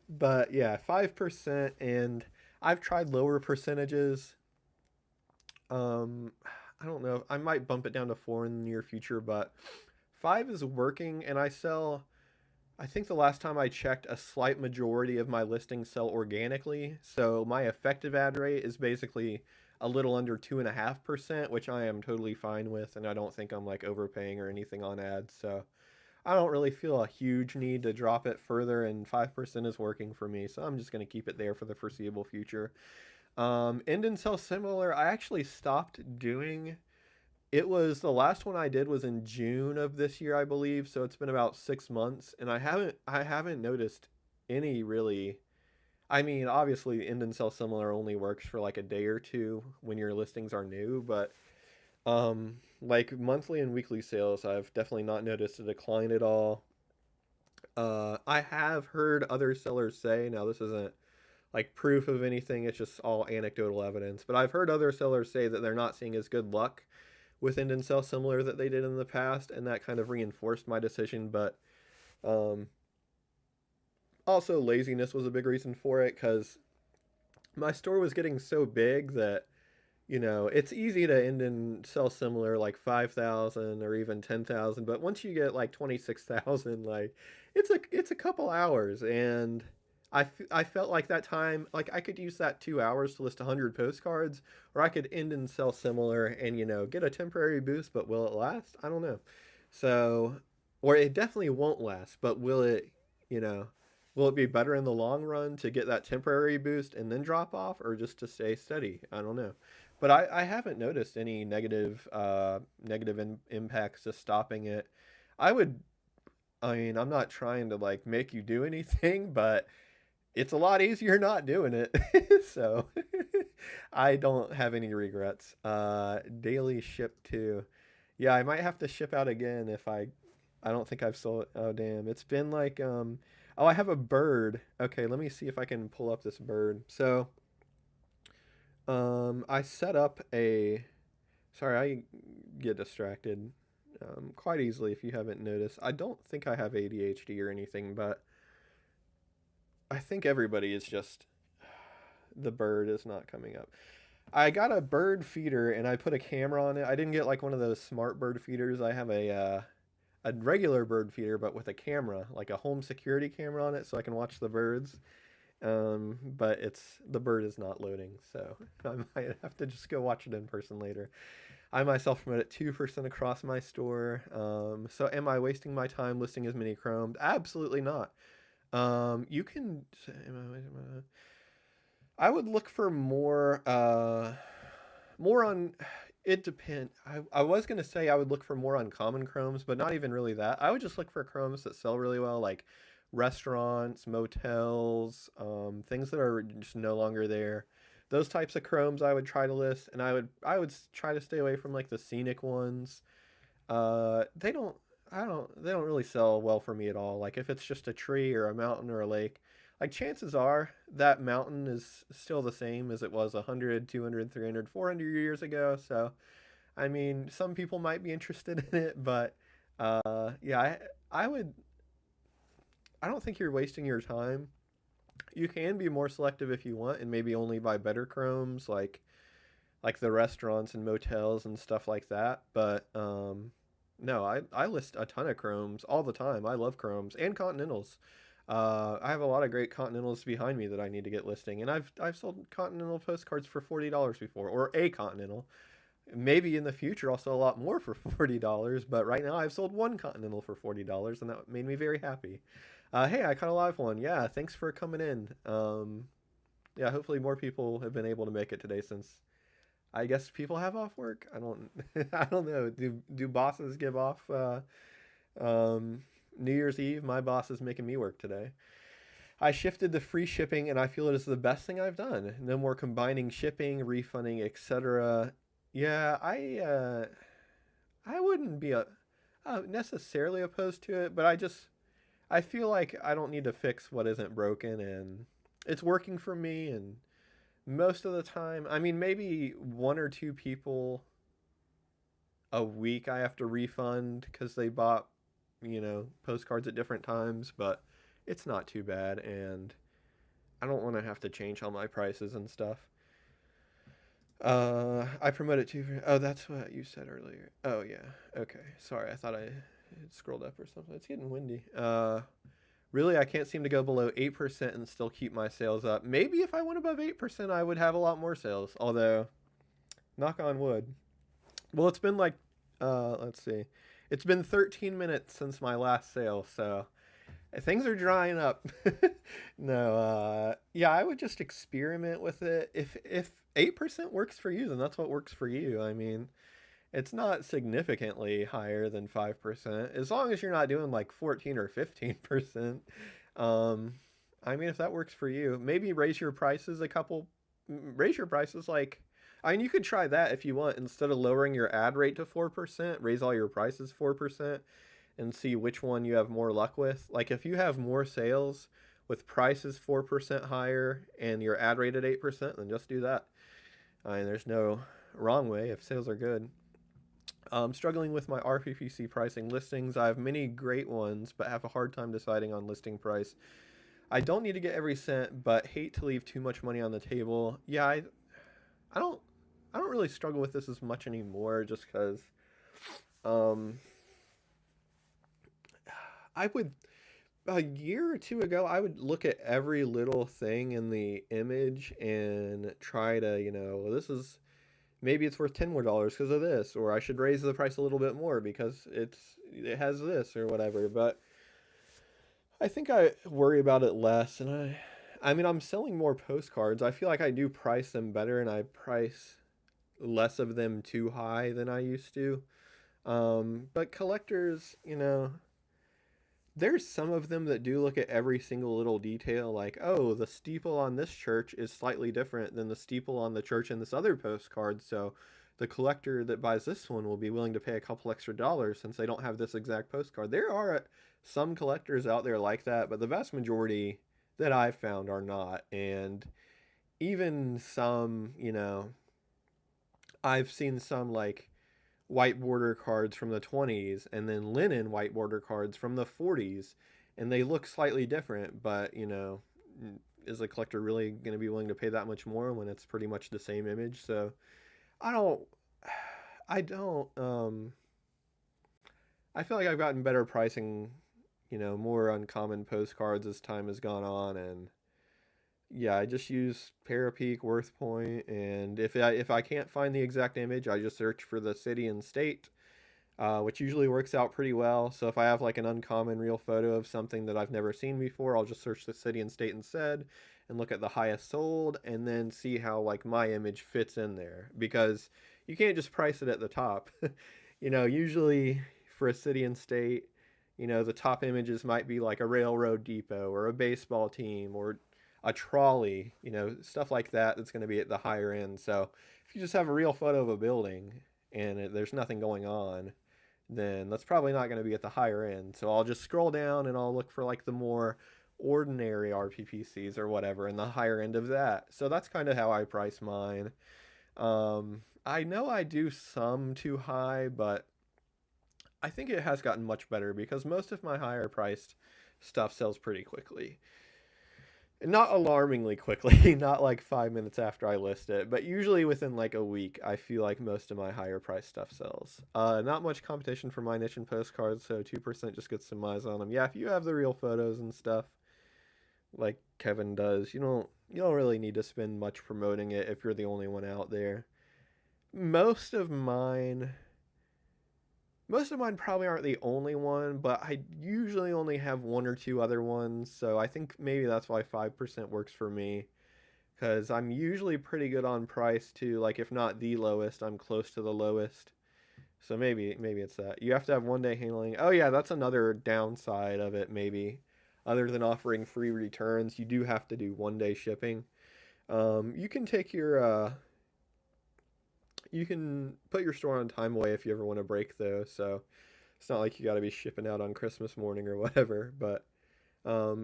A: But yeah, 5%, and I've tried lower percentages. Um, I don't know. I might bump it down to 4 in the near future, but 5 is working, and I sell. I think the last time I checked, a slight majority of my listings sell organically. So my effective ad rate is basically a little under 2.5%, which I am totally fine with, and I don't think I'm like overpaying or anything on ads. So I don't really feel a huge need to drop it further, and 5% is working for me. So I'm just going to keep it there for the foreseeable future. End and sell similar, I actually stopped doing. It was the last one I did was in June of this year, I believe. So it's been about 6 months, and I haven't noticed any really. I mean, obviously, end and sell similar only works for like a day or two when your listings are new, but like monthly and weekly sales, I've definitely not noticed a decline at all. I have heard other sellers say, now this isn't like proof of anything, it's just all anecdotal evidence, but I've heard other sellers say that they're not seeing as good luck with end and sell similar that they did in the past, and that kind of reinforced my decision. But um, also laziness was a big reason for it because my store was getting so big that it's easy to end and sell similar like 5,000 or even 10,000, but once you get like 26,000, like it's a couple hours, and I felt like that time, like I could use that 2 hours to list 100 postcards, or I could end and sell similar and get a temporary boost, but will it last? I don't know. So, or it definitely won't last, but you know, will it be better in the long run to get that temporary boost and then drop off, or just to stay steady? I don't know. But I haven't noticed any negative impacts to stopping it. I would, I mean, I'm not trying to like make you do anything, but it's a lot easier not doing it. So I don't have any regrets. Daily ship to, yeah, I might have to ship out again if I don't think I've sold. Oh damn, it's been like oh, I have a bird. Okay, let me see if I can pull up this bird. So I set up a. Sorry, I get distracted quite easily if you haven't noticed. I don't think I have ADHD or anything, but I think everybody is just. The bird is not coming up. I got a bird feeder and I put a camera on it. I didn't get like one of those smart bird feeders. I have a regular bird feeder, but with a camera, like a home security camera on it, so I can watch the birds. But the bird is not loading, so I might have to just go watch it in person later. I myself promote at 2% across my store. So am I wasting my time listing as many chromes? Absolutely not. You can. I would look for more on. It depends. I was gonna say I would look for more on common chromes, but not even really that. I would just look for chromes that sell really well, like restaurants, motels, things that are just no longer there. Those types of chromes I would try to list, and I would try to stay away from like the scenic ones. They don't. I don't. They don't really sell well for me at all. Like if it's just a tree or a mountain or a lake, like chances are that mountain is still the same as it was 100, 200, 300, 400 years ago. So, I mean, some people might be interested in it, but yeah, I would. I don't think you're wasting your time. You can be more selective if you want, and maybe only buy better chromes, like the restaurants and motels and stuff like that. But no, I list a ton of chromes all the time. I love chromes and continentals. I have a lot of great continentals behind me that I need to get listing, and I've sold continental postcards for $40 before, or a continental. Maybe in the future I'll sell a lot more for $40, but right now I've sold one continental for $40, and that made me very happy. Hey, I caught a live one. Yeah, thanks for coming in. Yeah, hopefully more people have been able to make it today since I guess people have off work. I don't I don't know. Do bosses give off um New Year's Eve? My boss is making me work today. I shifted to free shipping and I feel it is the best thing I've done. No more combining shipping, refunding, etc. Yeah, I wouldn't be necessarily opposed to it, but I feel like I don't need to fix what isn't broken, and it's working for me. And most of the time, I mean, maybe one or two people a week I have to refund because they bought, postcards at different times, but it's not too bad, and I don't want to have to change all my prices and stuff. I promoted to. Oh, that's what you said earlier. Oh yeah. Okay. Sorry, I thought I had scrolled up or something. It's getting windy. Really, I can't seem to go below 8% and still keep my sales up. Maybe if I went above 8%, I would have a lot more sales. Although, knock on wood. Well, it's been like, let's see, it's been 13 minutes since my last sale, so things are drying up. No, yeah, I would just experiment with it. If 8% works for you, then that's what works for you. I mean, it's not significantly higher than 5%, as long as you're not doing like 14 or 15%. Um, I mean, if that works for you, maybe raise your prices like, I mean, you could try that if you want. Instead of lowering your ad rate to 4%, raise all your prices 4% and see which one you have more luck with. Like if you have more sales with prices 4% higher and your ad rate at 8%, then just do that. I mean, there's no wrong way if sales are good. Struggling with my RPPC pricing listings. I have many great ones, but have a hard time deciding on listing price. I don't need to get every cent, but hate to leave too much money on the table. Yeah, I don't, I don't really struggle with this as much anymore, just because, um, I would a year or two ago, I would look at every little thing in the image and try to, this is maybe it's worth $10 more because of this, or I should raise the price a little bit more because it has this or whatever. But I think I worry about it less, and I mean, I'm selling more postcards. I feel like I do price them better, and I price less of them too high than I used to. But collectors, there's some of them that do look at every single little detail, like, oh, the steeple on this church is slightly different than the steeple on the church in this other postcard, so the collector that buys this one will be willing to pay a couple extra dollars since they don't have this exact postcard. There are some collectors out there like that, but the vast majority that I've found are not. And even some, I've seen some like white border cards from the 20s and then linen white border cards from the 40s, and they look slightly different, but is a collector really going to be willing to pay that much more when it's pretty much the same image? So I don't I don't I feel like I've gotten better pricing, more uncommon postcards as time has gone on, and Yeah, I just use Parapeak, WorthPoint, and if I can't find the exact image, I just search for the city and state, which usually works out pretty well. So if I have like an uncommon real photo of something that I've never seen before, I'll just search the city and state instead and look at the highest sold and then see how like my image fits in there because you can't just price it at the top. Usually for a city and state, the top images might be like a railroad depot or a baseball team or a trolley, stuff like that that's going to be at the higher end. So if you just have a real photo of a building and there's nothing going on, then that's probably not going to be at the higher end. So I'll just scroll down and I'll look for like the more ordinary RPPCs or whatever in the higher end of that. So that's kind of how I price mine. I know I do some too high, but I think it has gotten much better because most of my higher priced stuff sells pretty quickly. Not alarmingly quickly, not like 5 minutes after I list it, but usually within like a week, I feel like most of my higher price stuff sells. Not much competition for my niche and postcards, so 2% just gets some eyes on them. Yeah, if you have the real photos and stuff, like Kevin does, you don't really need to spend much promoting it if you're the only one out there. Most of mine most of mine probably aren't the only one, but I usually only have one or two other ones, so I think maybe that's why 5% works for me. Because I'm usually pretty good on price too. Like if not the lowest, I'm close to the lowest. So maybe it's that. You have to have 1 day handling. Oh yeah, that's another downside of it maybe. Other than offering free returns, you do have to do 1 day shipping. You can take your you can put your store on time away if you ever want to break though. So it's not like you got to be shipping out on Christmas morning or whatever. But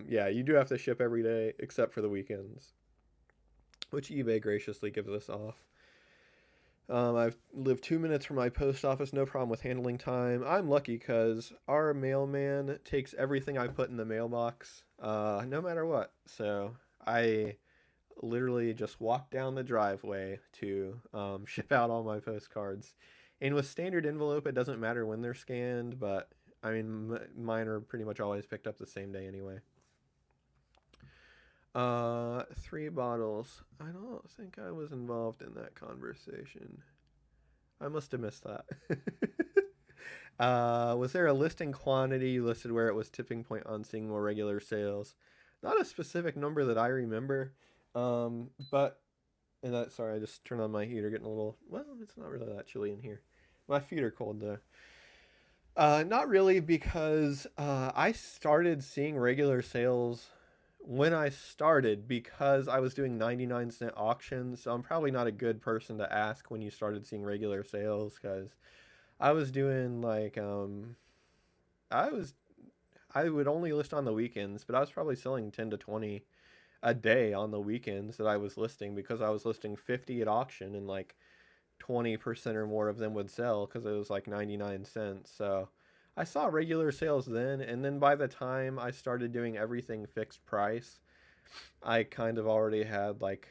A: yeah, you do have to ship every day except for the weekends, which eBay graciously gives us off. I've lived 2 minutes from my post office, no problem with handling time. I'm lucky because our mailman takes everything I put in the mailbox, no matter what. So I literally just walk down the driveway to ship out all my postcards. And with standard envelope, it doesn't matter when they're scanned, but I mean, mine are pretty much always picked up the same day anyway. 3 bottles. I don't think I was involved in that conversation. I must have missed that. Was there a listing quantity listed where it was tipping point on seeing more regular sales? Not a specific number that I remember. But and that sorry, I just turned on my heater, getting a little. Well, it's not really that chilly in here. My feet are cold though. Not really because I started seeing regular sales when I started because I was doing 99-cent auctions. So I'm probably not a good person to ask when you started seeing regular sales because I was doing like I was I would only list on the weekends, but I was probably selling 10 to 20 a day on the weekends that I was listing because I was listing 50 at auction and like 20% or more of them would sell because it was like 99 cents. So I saw regular sales then, and then by the time I started doing everything fixed price, I kind of already had like,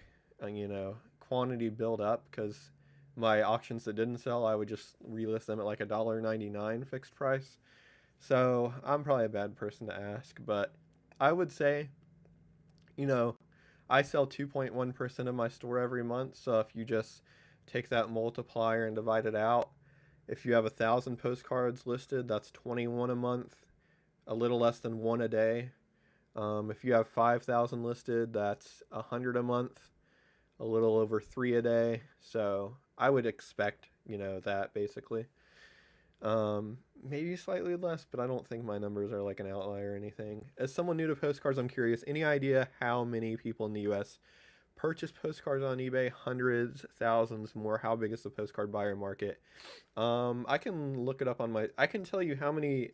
A: quantity build up because my auctions that didn't sell, I would just relist them at like $1.99 fixed price. So I'm probably a bad person to ask, but I would say, you know, I sell 2.1% of my store every month. So if you just take that multiplier and divide it out, if you have 1,000 postcards listed, that's 21 a month, a little less than one a day. If you have 5,000 listed, that's 100 a month, a little over three a day. So I would expect, that basically. Maybe slightly less, but I don't think my numbers are like an outlier or anything. As someone new to postcards, I'm curious. Any idea how many people in the U.S. purchase postcards on eBay? Hundreds, thousands more. How big is the postcard buyer market? I can look it up on my. I can tell you how many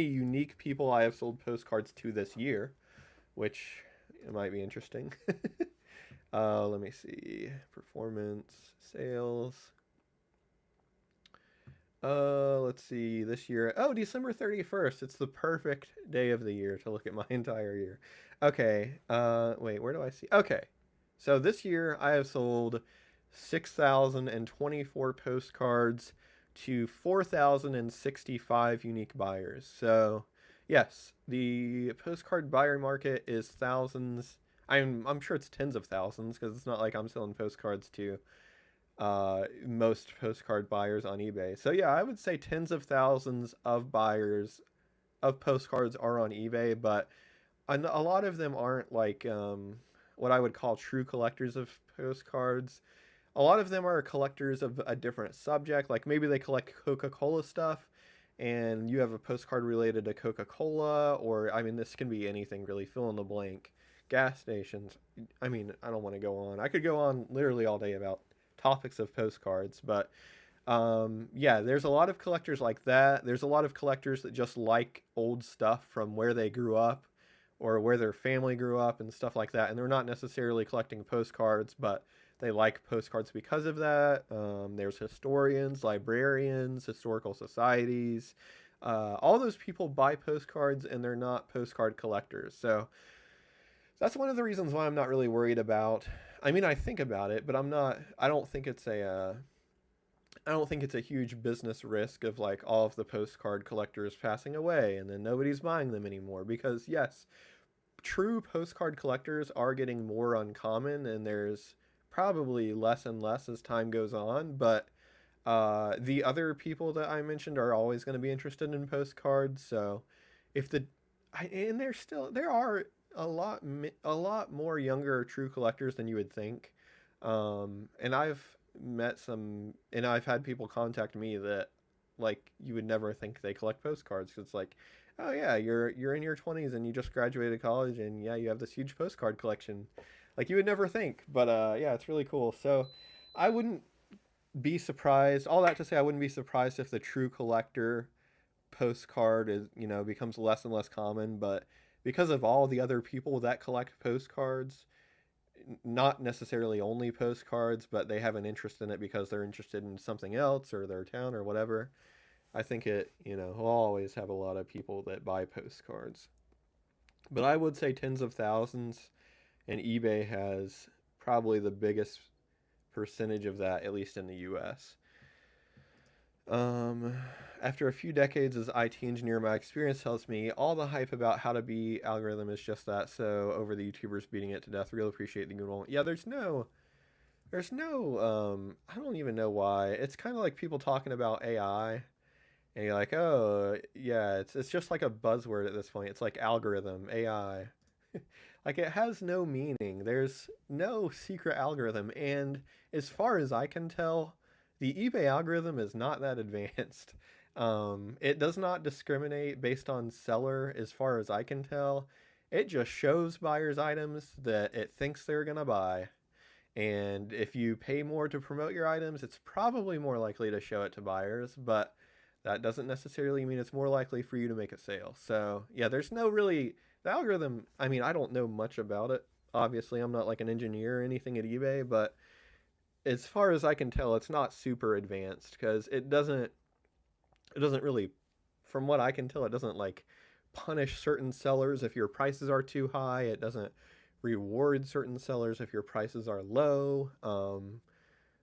A: unique people I have sold postcards to this year, which might be interesting. Let me see. Performance, sales. Let's see. This year, oh, December 31st. It's the perfect day of the year to look at my entire year. Okay. Wait, where do I see? Okay. So this year I have sold 6,024 postcards to 4,065 unique buyers. So, yes, the postcard buyer market is thousands. I'm sure it's tens of thousands because it's not like I'm selling postcards to most postcard buyers on eBay. So yeah, I would say tens of thousands of buyers of postcards are on eBay, but a lot of them aren't like what I would call true collectors of postcards. A lot of them are collectors of a different subject. Like maybe they collect Coca-Cola stuff, and you have a postcard related to Coca-Cola, or I mean, this can be anything really. Fill in the blank. Gas stations. I mean, I don't want to go on. I could go on literally all day about topics of postcards, but yeah, there's a lot of collectors like that. There's a lot of collectors that just like old stuff from where they grew up or where their family grew up and stuff like that. And they're not necessarily collecting postcards, but they like postcards because of that. There's historians, librarians, historical societies. All those people buy postcards and they're not postcard collectors. So that's one of the reasons why I'm not really worried about. I mean, I think about it, but I'm not. I don't think it's a. I don't think it's a huge business risk of like all of the postcard collectors passing away and then nobody's buying them anymore. Because yes, true postcard collectors are getting more uncommon, and there's probably less and less as time goes on. But the other people that I mentioned are always going to be interested in postcards. So if the and there are a lot more younger true collectors than you would think. And I've met some, and I've had people contact me that like you would never think they collect postcards. 'Cause it's like, oh yeah, you're in your 20s and you just graduated college, and yeah, you have this huge postcard collection. Like you would never think, but yeah, it's really cool. So I wouldn't be surprised. All that to say, I wouldn't be surprised if the true collector postcard is, becomes less and less common. But because of all the other people that collect postcards, not necessarily only postcards, but they have an interest in it because they're interested in something else or their town or whatever. I think will always have a lot of people that buy postcards. But I would say tens of thousands, and eBay has probably the biggest percentage of that, at least in the US. Um, After a few decades as IT engineer, my experience tells me all the hype about how to be algorithm is just that. So over the YouTubers beating it to death, real appreciate the good one. Yeah, I don't even know why. It's kind of like people talking about AI, and you're like, oh yeah, it's just like a buzzword at this point. It's like algorithm, AI. Like it has no meaning. There's no secret algorithm, and as far as I can tell, the eBay algorithm is not that advanced. It does not discriminate based on seller, as far as I can tell. It just shows buyers items that it thinks they're gonna buy, and if you pay more to promote your items, it's probably more likely to show it to buyers, but that doesn't necessarily mean it's more likely for you to make a sale. So, yeah, there's no really. The algorithm, I mean, I don't know much about it. Obviously, I'm not like an engineer or anything at eBay, but as far as I can tell, it's not super advanced because it doesn't really, from what I can tell, it doesn't like punish certain sellers if your prices are too high. It doesn't reward certain sellers if your prices are low.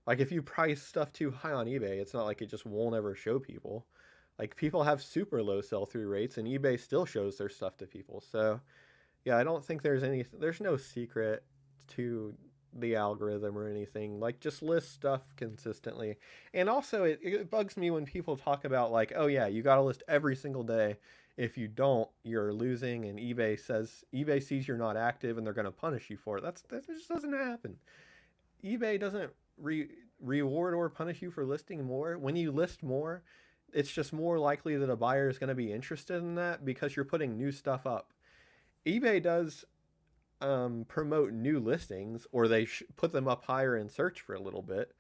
A: Like if you price stuff too high on eBay, it's not like it just won't ever show people. Like people have super low sell through rates, and eBay still shows their stuff to people. So yeah, I don't think there's no secret to the algorithm or anything. Like just list stuff consistently. And also it bugs me when people talk about like, oh yeah, you got to list every single day. If you don't, you're losing, and eBay sees you're not active and they're going to punish you for it. That just doesn't happen. eBay doesn't reward or punish you for listing more. When you list more, it's just more likely that a buyer is going to be interested in that because you're putting new stuff up. eBay does promote new listings, or they put them up higher in search for a little bit,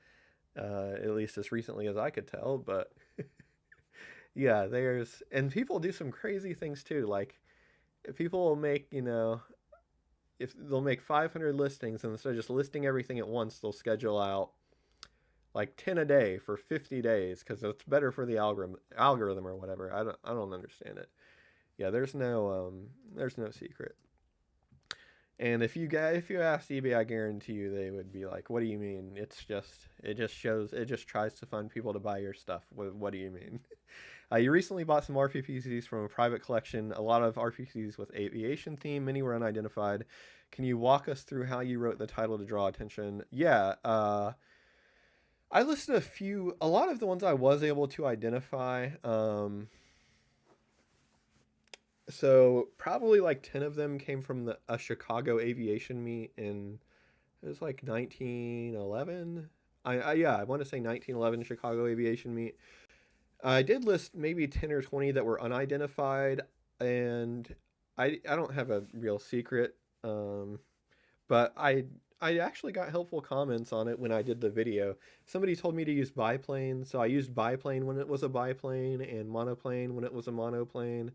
A: at least as recently as I could tell. But yeah, and people do some crazy things too. Like people will make, if they'll make 500 listings, and instead of just listing everything at once, they'll schedule out like 10 a day for 50 days because it's better for the algorithm or whatever. I don't understand it. Yeah, there's no secret. And if you ask eBay, I guarantee you they would be like, "What do you mean? It just tries to find people to buy your stuff. What do you mean?" You recently bought some RPGs from a private collection. A lot of RPGs with aviation theme. Many were unidentified. Can you walk us through how you wrote the title to draw attention? Yeah. I listed a few. A lot of the ones I was able to identify. So probably like 10 of them came from a Chicago aviation meet in it was like 1911. Yeah, I want to say 1911 Chicago aviation meet. I did list maybe 10 or 20 that were unidentified, and I don't have a real secret, but I actually got helpful comments on it when I did the video. Somebody told me to use biplane, so I used biplane when it was a biplane and monoplane when it was a monoplane.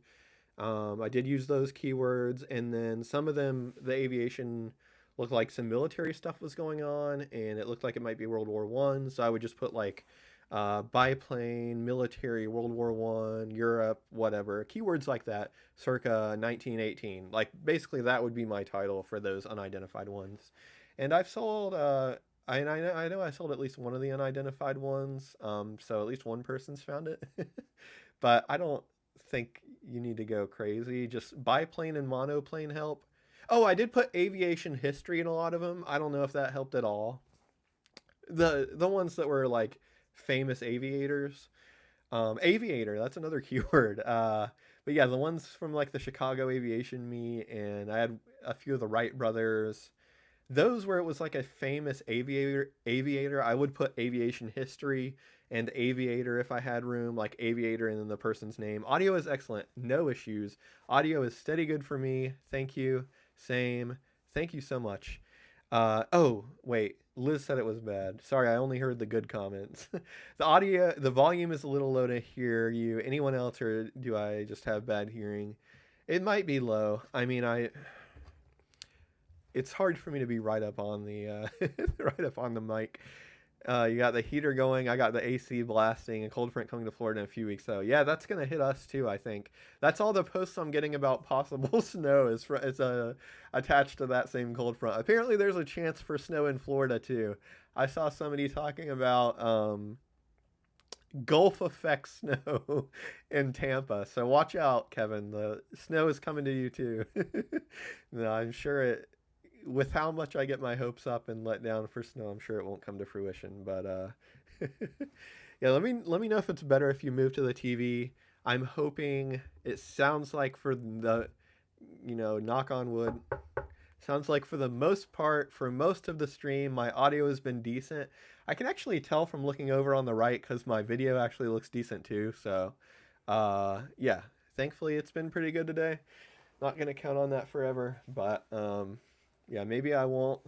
A: I did use those keywords, and then some of them, the aviation looked like some military stuff was going on, and it looked like it might be World War One. So I would just put like biplane, military, World War One, Europe, whatever keywords like that, circa 1918. Like basically, that would be my title for those unidentified ones. And I've sold. I know I sold at least one of the unidentified ones. So at least one person's found it. But I don't think you need to go crazy. Just biplane and monoplane help. Oh, I did put aviation history in a lot of them. I don't know if that helped at all. The ones that were like famous aviators. Aviator, that's another keyword. But yeah, the ones from like the Chicago aviation meet, and I had a few of the Wright brothers. Those where it was like a famous aviator, I would put aviation history and aviator if I had room, like aviator and then the person's name. Audio is excellent, no issues. Audio is steady good for me. Thank you. Same. Thank you so much. Oh, wait. Liz said it was bad. Sorry, I only heard the good comments. The volume is a little low to hear you. Anyone else, or do I just have bad hearing? It might be low. I mean, it's hard for me to be right up on the right up on the mic. You got the heater going. I got the AC blasting. A cold front coming to Florida in a few weeks. So yeah, that's gonna hit us too. I think that's all the posts I'm getting about possible snow is attached to that same cold front. Apparently, there's a chance for snow in Florida too. I saw somebody talking about Gulf effect snow in Tampa. So watch out, Kevin. The snow is coming to you too. No, I'm sure it with how much I get my hopes up and let down for snow, I'm sure it won't come to fruition. But yeah, let me know if it's better if you move to the TV. I'm hoping it sounds like for the knock on wood. Sounds like for the most part, for most of the stream, my audio has been decent. I can actually tell from looking over on the right because my video actually looks decent too. So, yeah, thankfully it's been pretty good today. Not gonna count on that forever, but yeah, maybe I won't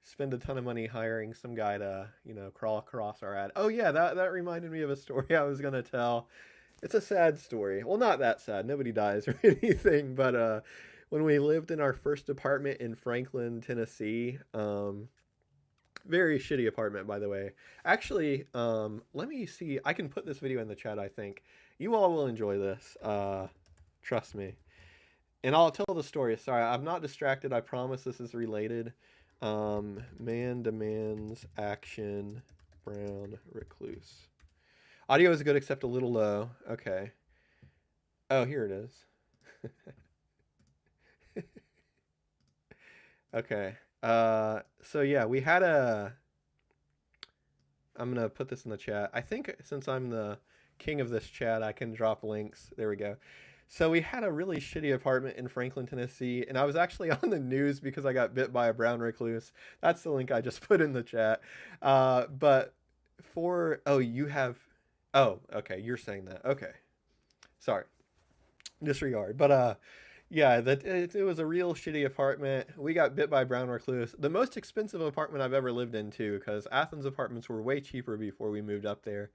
A: spend a ton of money hiring some guy to, crawl across our ad. Oh yeah, that reminded me of a story I was gonna tell. It's a sad story. Well, not that sad. Nobody dies or anything, but when we lived in our first apartment in Franklin, Tennessee, very shitty apartment, by the way. Actually, let me see. I can put this video in the chat, I think. You all will enjoy this. Trust me. And I'll tell the story. Sorry, I'm not distracted. I promise this is related. Man demands action. Brown recluse. Audio is good except a little low. Okay. Oh, here it is. Okay. So yeah, we had I'm gonna put this in the chat. I think since I'm the king of this chat, I can drop links. There we go. So we had a really shitty apartment in Franklin, Tennessee, and I was actually on the news because I got bit by a brown recluse. That's the link I just put in the chat. But you have, okay, you're saying that. Okay, sorry, disregard. But yeah, it was a real shitty apartment. We got bit by a brown recluse. The most expensive apartment I've ever lived in too, because Athens apartments were way cheaper before we moved up there.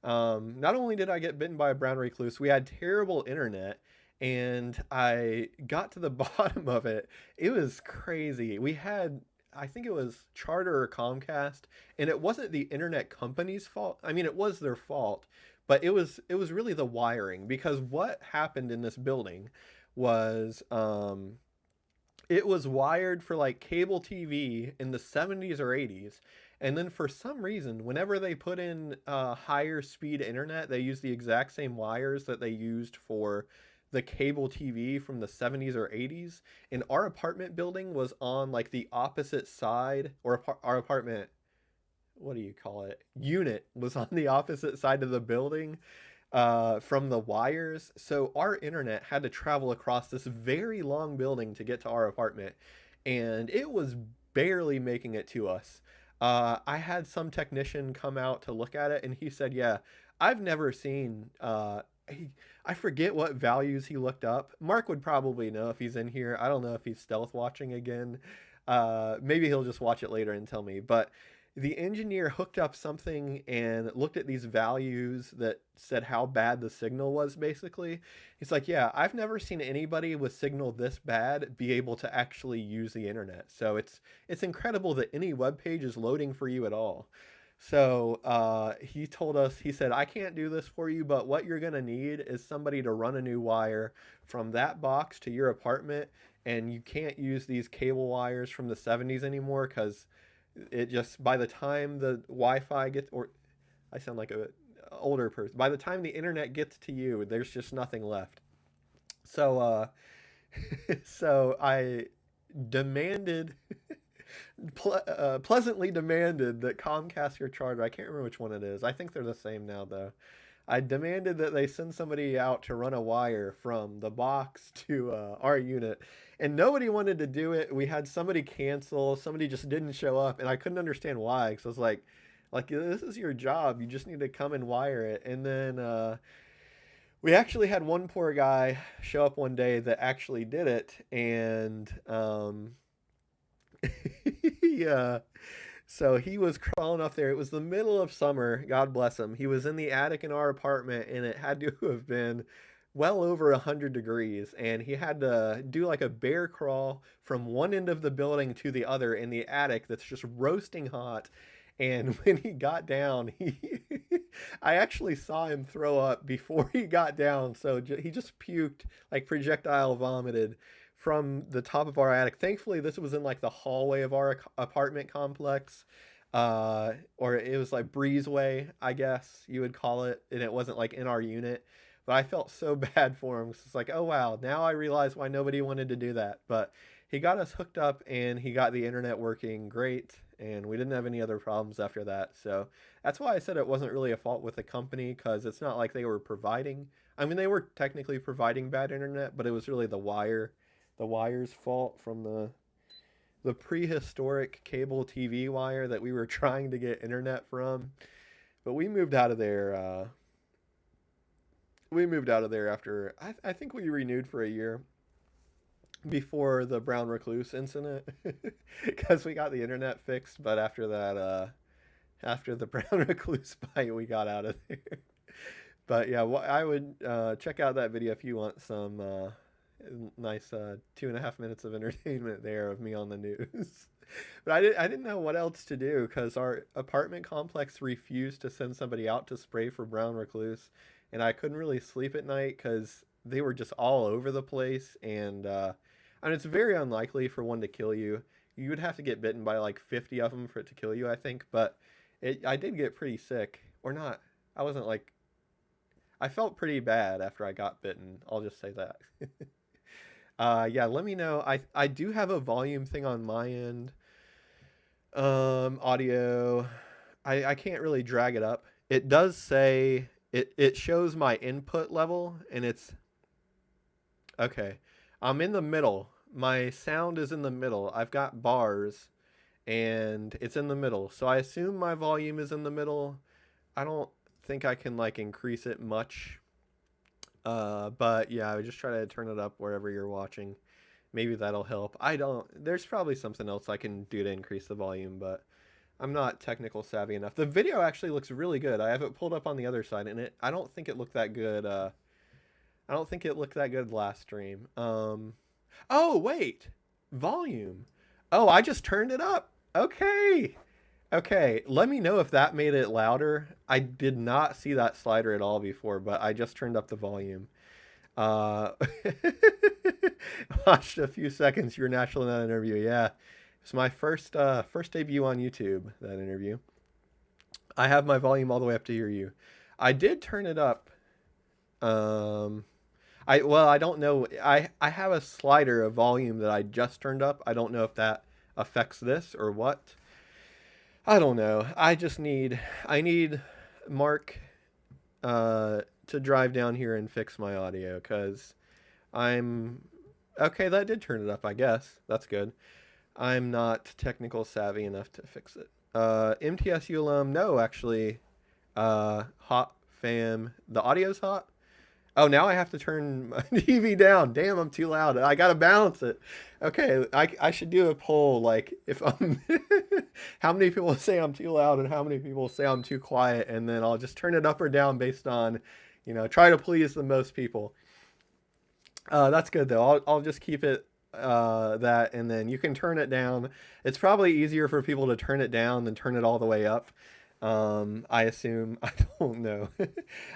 A: Not only did I get bitten by a brown recluse, we had terrible internet, and I got to the bottom of it. It was crazy. We had, I think it was Charter or Comcast, and it wasn't the internet company's fault. I mean, it was their fault, but it was really the wiring, because what happened in this building was It was wired for like cable TV in the 70s or 80s. And then for some reason, whenever they put in higher speed internet, they used the exact same wires that they used for the cable TV from the 70s or 80s. And our apartment building was on like the opposite side, or our apartment, what do you call it? Unit was on the opposite side of the building from the wires. So our internet had to travel across this very long building to get to our apartment, and it was barely making it to us. I had some technician come out to look at it, and he said, "Yeah, I've never seen." I forget what values he looked up. Mark would probably know if he's in here. I don't know if he's stealth watching again. Maybe he'll just watch it later and tell me. But the engineer hooked up something and looked at these values that said how bad the signal was, basically. He's like, yeah, I've never seen anybody with signal this bad be able to actually use the internet. So it's incredible that any web page is loading for you at all. So he told us, he said, I can't do this for you, but what you're going to need is somebody to run a new wire from that box to your apartment. And you can't use these cable wires from the 70s anymore, because it just, by the time the Wi-Fi gets, or I sound like a older person, by the time the internet gets to you, there's just nothing left. So so I demanded pleasantly demanded that Comcast or Charter, I can't remember which one it is, I think they're the same now though, I demanded that they send somebody out to run a wire from the box to our unit, and nobody wanted to do it. We had somebody cancel, somebody just didn't show up, and I couldn't understand why. Because I was like this is your job. You just need to come and wire it. And then we actually had one poor guy show up one day that actually did it, and yeah. So he was crawling up there. It was the middle of summer. God bless him. He was in the attic in our apartment, and it had to have been well over 100 degrees. And he had to do like a bear crawl from one end of the building to the other in the attic that's just roasting hot. And when he got down, I actually saw him throw up before he got down. So he just puked, like projectile vomited from the top of our attic. Thankfully, this was in like the hallway of our apartment complex, or it was like breezeway, I guess you would call it, and it wasn't like in our unit. But I felt so bad for him. It's like, oh wow, now I realize why nobody wanted to do that. But he got us hooked up, and he got the internet working great, and we didn't have any other problems after that. So that's why I said it wasn't really a fault with the company, because it's not like they were providing. I mean, they were technically providing bad internet, but it was really the wire's fault from the prehistoric cable TV wire that we were trying to get internet from. But we moved out of there. We moved out of there after I think we renewed for a year before the brown recluse incident, because we got the internet fixed. But after that, after the brown recluse bite, we got out of there. But yeah, I would check out that video if you want some nice 2.5 minutes of entertainment there of me on the news. But I didn't know what else to do, because our apartment complex refused to send somebody out to spray for brown recluse, and I couldn't really sleep at night because they were just all over the place. And I mean, it's very unlikely for one to kill you. You would have to get bitten by like 50 of them for it to kill you, I think. But I did get pretty sick, or not. I wasn't like, I felt pretty bad after I got bitten. I'll just say that. Yeah, let me know. I do have a volume thing on my end. Audio. I can't really drag it up. It does say it shows my input level, and it's okay. I'm in the middle. My sound is in the middle. I've got bars, and it's in the middle. So I assume my volume is in the middle. I don't think I can like increase it much. But yeah, I would just try to turn it up wherever you're watching. Maybe that'll help. I don't, there's probably something else I can do to increase the volume, but I'm not technical savvy enough. The video actually looks really good. I have it pulled up on the other side, and I don't think it looked that good. I don't think it looked that good last stream. Oh wait, volume. Oh, I just turned it up. Okay. Okay, let me know if that made it louder. I did not see that slider at all before, but I just turned up the volume. Uh, watched a few seconds your National Net interview. Yeah, it's my first debut on YouTube. That interview. I have my volume all the way up to hear you. I did turn it up. Um, I don't know. I have a slider of volume that I just turned up. I don't know if that affects this or what. I don't know. I need Mark to drive down here and fix my audio because I'm okay. That did turn it up. I guess that's good. I'm not technical savvy enough to fix it. MTSU alum, no, actually, hot fam. The audio's hot. Oh, now I have to turn my TV down. Damn, I'm too loud. I gotta balance it. Okay, I should do a poll. Like, if I'm, how many people say I'm too loud and how many people say I'm too quiet, and then I'll just turn it up or down based on, try to please the most people. That's good though. I'll just keep it that, and then you can turn it down. It's probably easier for people to turn it down than turn it all the way up. I assume. I don't know.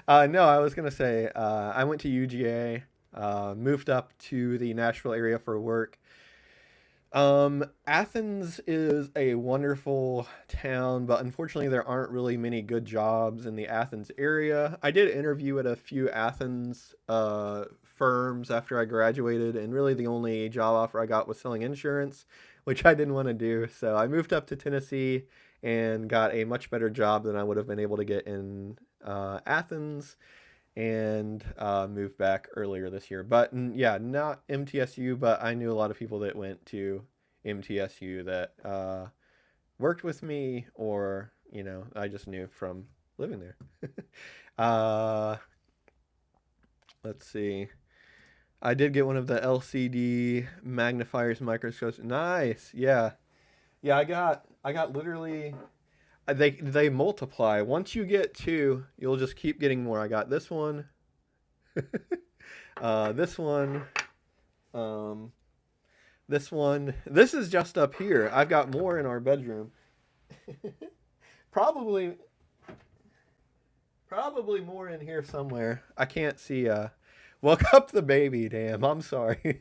A: No, I was gonna say I went to UGA, moved up to the Nashville area for work. Athens is a wonderful town, but unfortunately there aren't really many good jobs in the Athens area. I did interview at a few Athens firms after I graduated, and really the only job offer I got was selling insurance, which I didn't want to do. So I moved up to Tennessee and got a much better job than I would have been able to get in Athens, and moved back earlier this year. But yeah, not MTSU, but I knew a lot of people that went to MTSU that worked with me, or I just knew from living there. uh, let's see. I did get one of the LCD magnifiers microscopes. Nice, yeah, yeah. I got literally. They multiply. Once you get two, you'll just keep getting more. I got this one, this one, um, this one. This is just up here. I've got more in our bedroom. probably, probably more in here somewhere. I can't see. Woke up the baby. Damn, I'm sorry.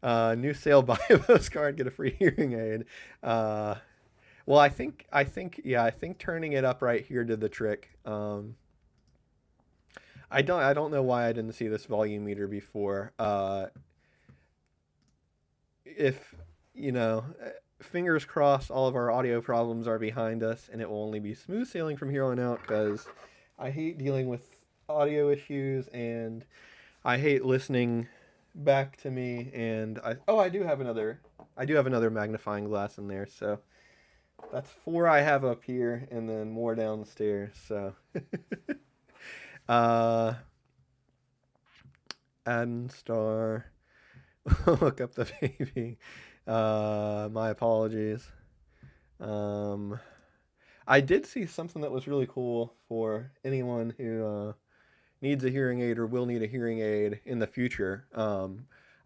A: New sale: buy a postcard, get a free hearing aid. Well, yeah, I think turning it up right here did the trick. I don't know why I didn't see this volume meter before. If you know, fingers crossed, all of our audio problems are behind us, and it will only be smooth sailing from here on out. Because I hate dealing with audio issues, and I hate listening back to me. And I do have another magnifying glass in there, so. That's four I have up here, and then more downstairs. So, uh, add star, look up the baby. My apologies. Um, I did see something that was really cool for anyone who needs a hearing aid or will need a hearing aid in the future.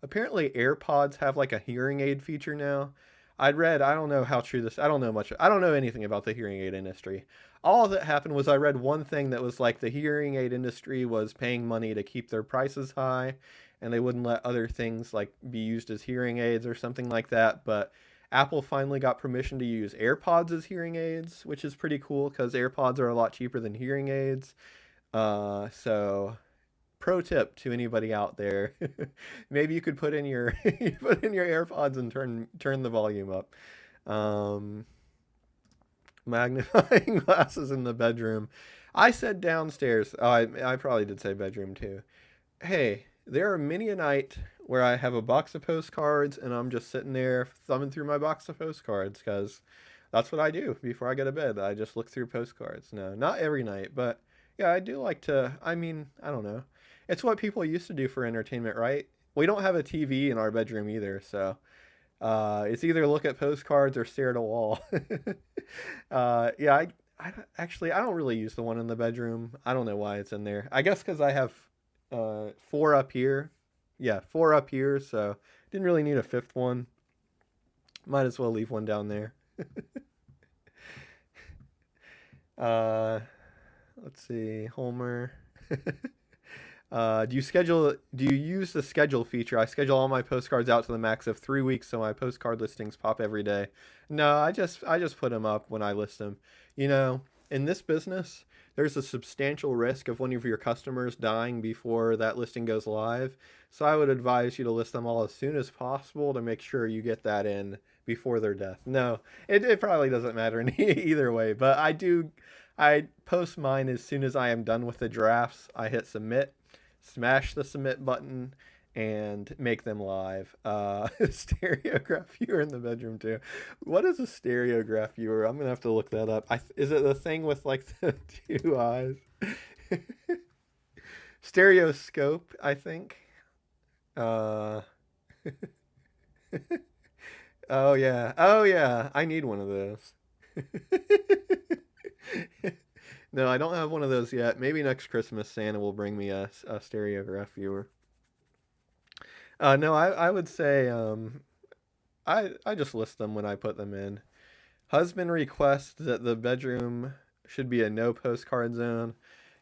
A: Apparently, AirPods have like a hearing aid feature now. I don't know how true this, I don't know much, I don't know anything about the hearing aid industry. All that happened was I read one thing that was like the hearing aid industry was paying money to keep their prices high, and they wouldn't let other things like be used as hearing aids or something like that. But Apple finally got permission to use AirPods as hearing aids, which is pretty cool because AirPods are a lot cheaper than hearing aids. So pro tip to anybody out there, maybe you could put in your you put in your AirPods and turn the volume up. Um, Magnifying glasses in the bedroom. I said downstairs. Oh, I probably did say bedroom too. Hey, there are many a night where I have a box of postcards and I'm just sitting there thumbing through my box of postcards because that's what I do before I go to bed. I just look through postcards. No, not every night, but yeah, I do like to. I mean, I don't know. It's what people used to do for entertainment, right? We don't have a TV in our bedroom either, so it's either look at postcards or stare at a wall. Yeah, I don't really use the one in the bedroom. I don't know why it's in there. I guess because I have four up here. Yeah, four up here, so didn't really need a fifth one. Might as well leave one down there. uh, let's see, Homer. Do you use the schedule feature? I schedule all my postcards out to the max of 3 weeks, so my postcard listings pop every day. No, I just put them up when I list them. You know, in this business, there's a substantial risk of one of your customers dying before that listing goes live. So I would advise you to list them all as soon as possible to make sure you get that in before their death. No, it probably doesn't matter in either way, but I post mine as soon as I am done with the drafts. I hit submit, smash the submit button, and make them live. Stereograph viewer in the bedroom too. What is a stereograph viewer? I'm gonna have to look that up. Is it the thing with like the two eyes? Stereoscope, I think. Uh, oh yeah, oh yeah. I need one of those. No, I don't have one of those yet. Maybe next Christmas Santa will bring me a stereograph viewer. No, I would say I just list them when I put them in. Husband requests that the bedroom should be a no postcard zone.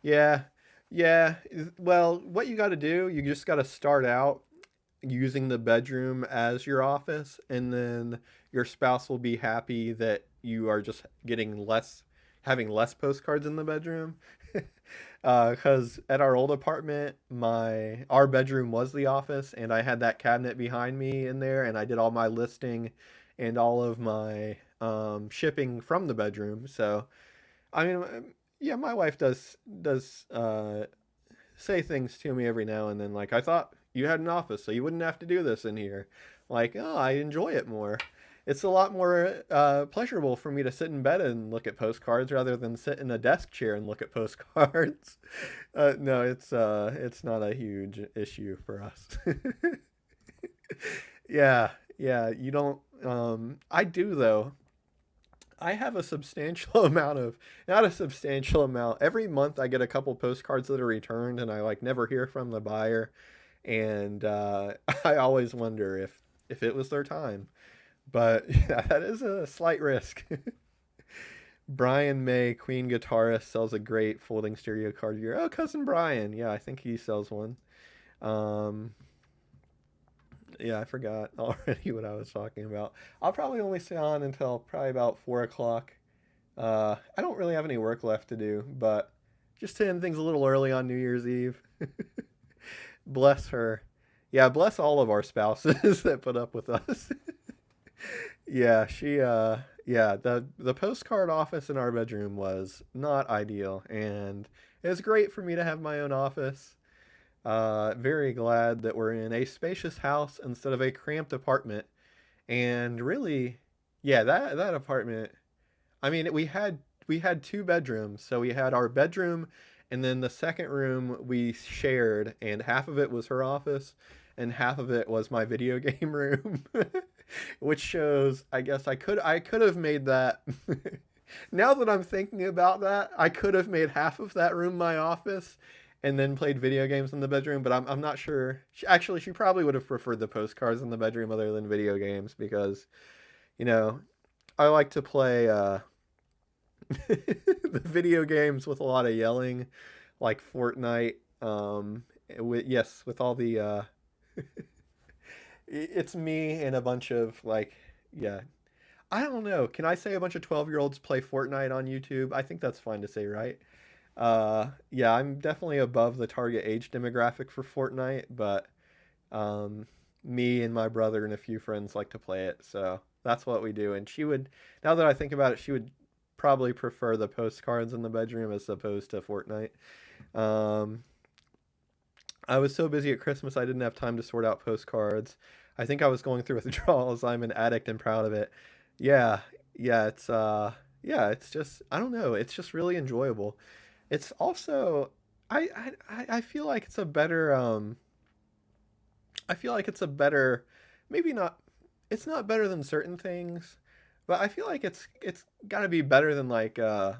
A: Yeah, yeah. Well, what you got to do, you just got to start out using the bedroom as your office, and then your spouse will be happy that you are just having less postcards in the bedroom. Because at our old apartment, our bedroom was the office, and I had that cabinet behind me in there, and I did all my listing and all of my shipping from the bedroom. So I mean, yeah, my wife does say things to me every now and then, like, I thought you had an office, so you wouldn't have to do this in here. Like, oh, I enjoy it more. It's a lot more pleasurable for me to sit in bed and look at postcards rather than sit in a desk chair and look at postcards. No, it's not a huge issue for us. Yeah, yeah, you don't. I do though. I have a substantial amount of, not a substantial amount. Every month I get a couple postcards that are returned, and I like never hear from the buyer, and I always wonder if it was their time. But yeah, that is a slight risk. Brian May, Queen guitarist, sells a great folding stereo card gear. Oh, cousin Brian. Yeah, I think he sells one. Um, yeah, I forgot already what I was talking about. I'll probably only stay on until probably about 4 o'clock. I don't really have any work left to do, but just to end things a little early on New Year's Eve. Bless her. Yeah, bless all of our spouses that put up with us. Yeah, yeah, the postcard office in our bedroom was not ideal, and it was great for me to have my own office. Very glad that we're in a spacious house instead of a cramped apartment. And really, yeah, that apartment, I mean, we had two bedrooms. So we had our bedroom, and then the second room we shared, and half of it was her office and half of it was my video game room. Which shows, I guess I could have made that. Now that I'm thinking about that, I could have made half of that room my office and then played video games in the bedroom, but I'm not sure. Actually, she probably would have preferred the postcards in the bedroom other than video games because, you know, I like to play the video games with a lot of yelling, like Fortnite. With all the it's me and a bunch of like, yeah. I don't know. Can I say a bunch of 12-year-olds play Fortnite on YouTube? I think that's fine to say, right? Yeah, I'm definitely above the target age demographic for Fortnite, but um, me and my brother and a few friends like to play it, so that's what we do. And now that I think about it, she would probably prefer the postcards in the bedroom as opposed to Fortnite. Um, I was so busy at Christmas I didn't have time to sort out postcards. I think I was going through withdrawals. I'm an addict and proud of it. Yeah, yeah, it's just I don't know. It's just really enjoyable. It's also I feel like it's a better I feel like it's a better, maybe not, it's not better than certain things, but I feel like it's got to be better than like I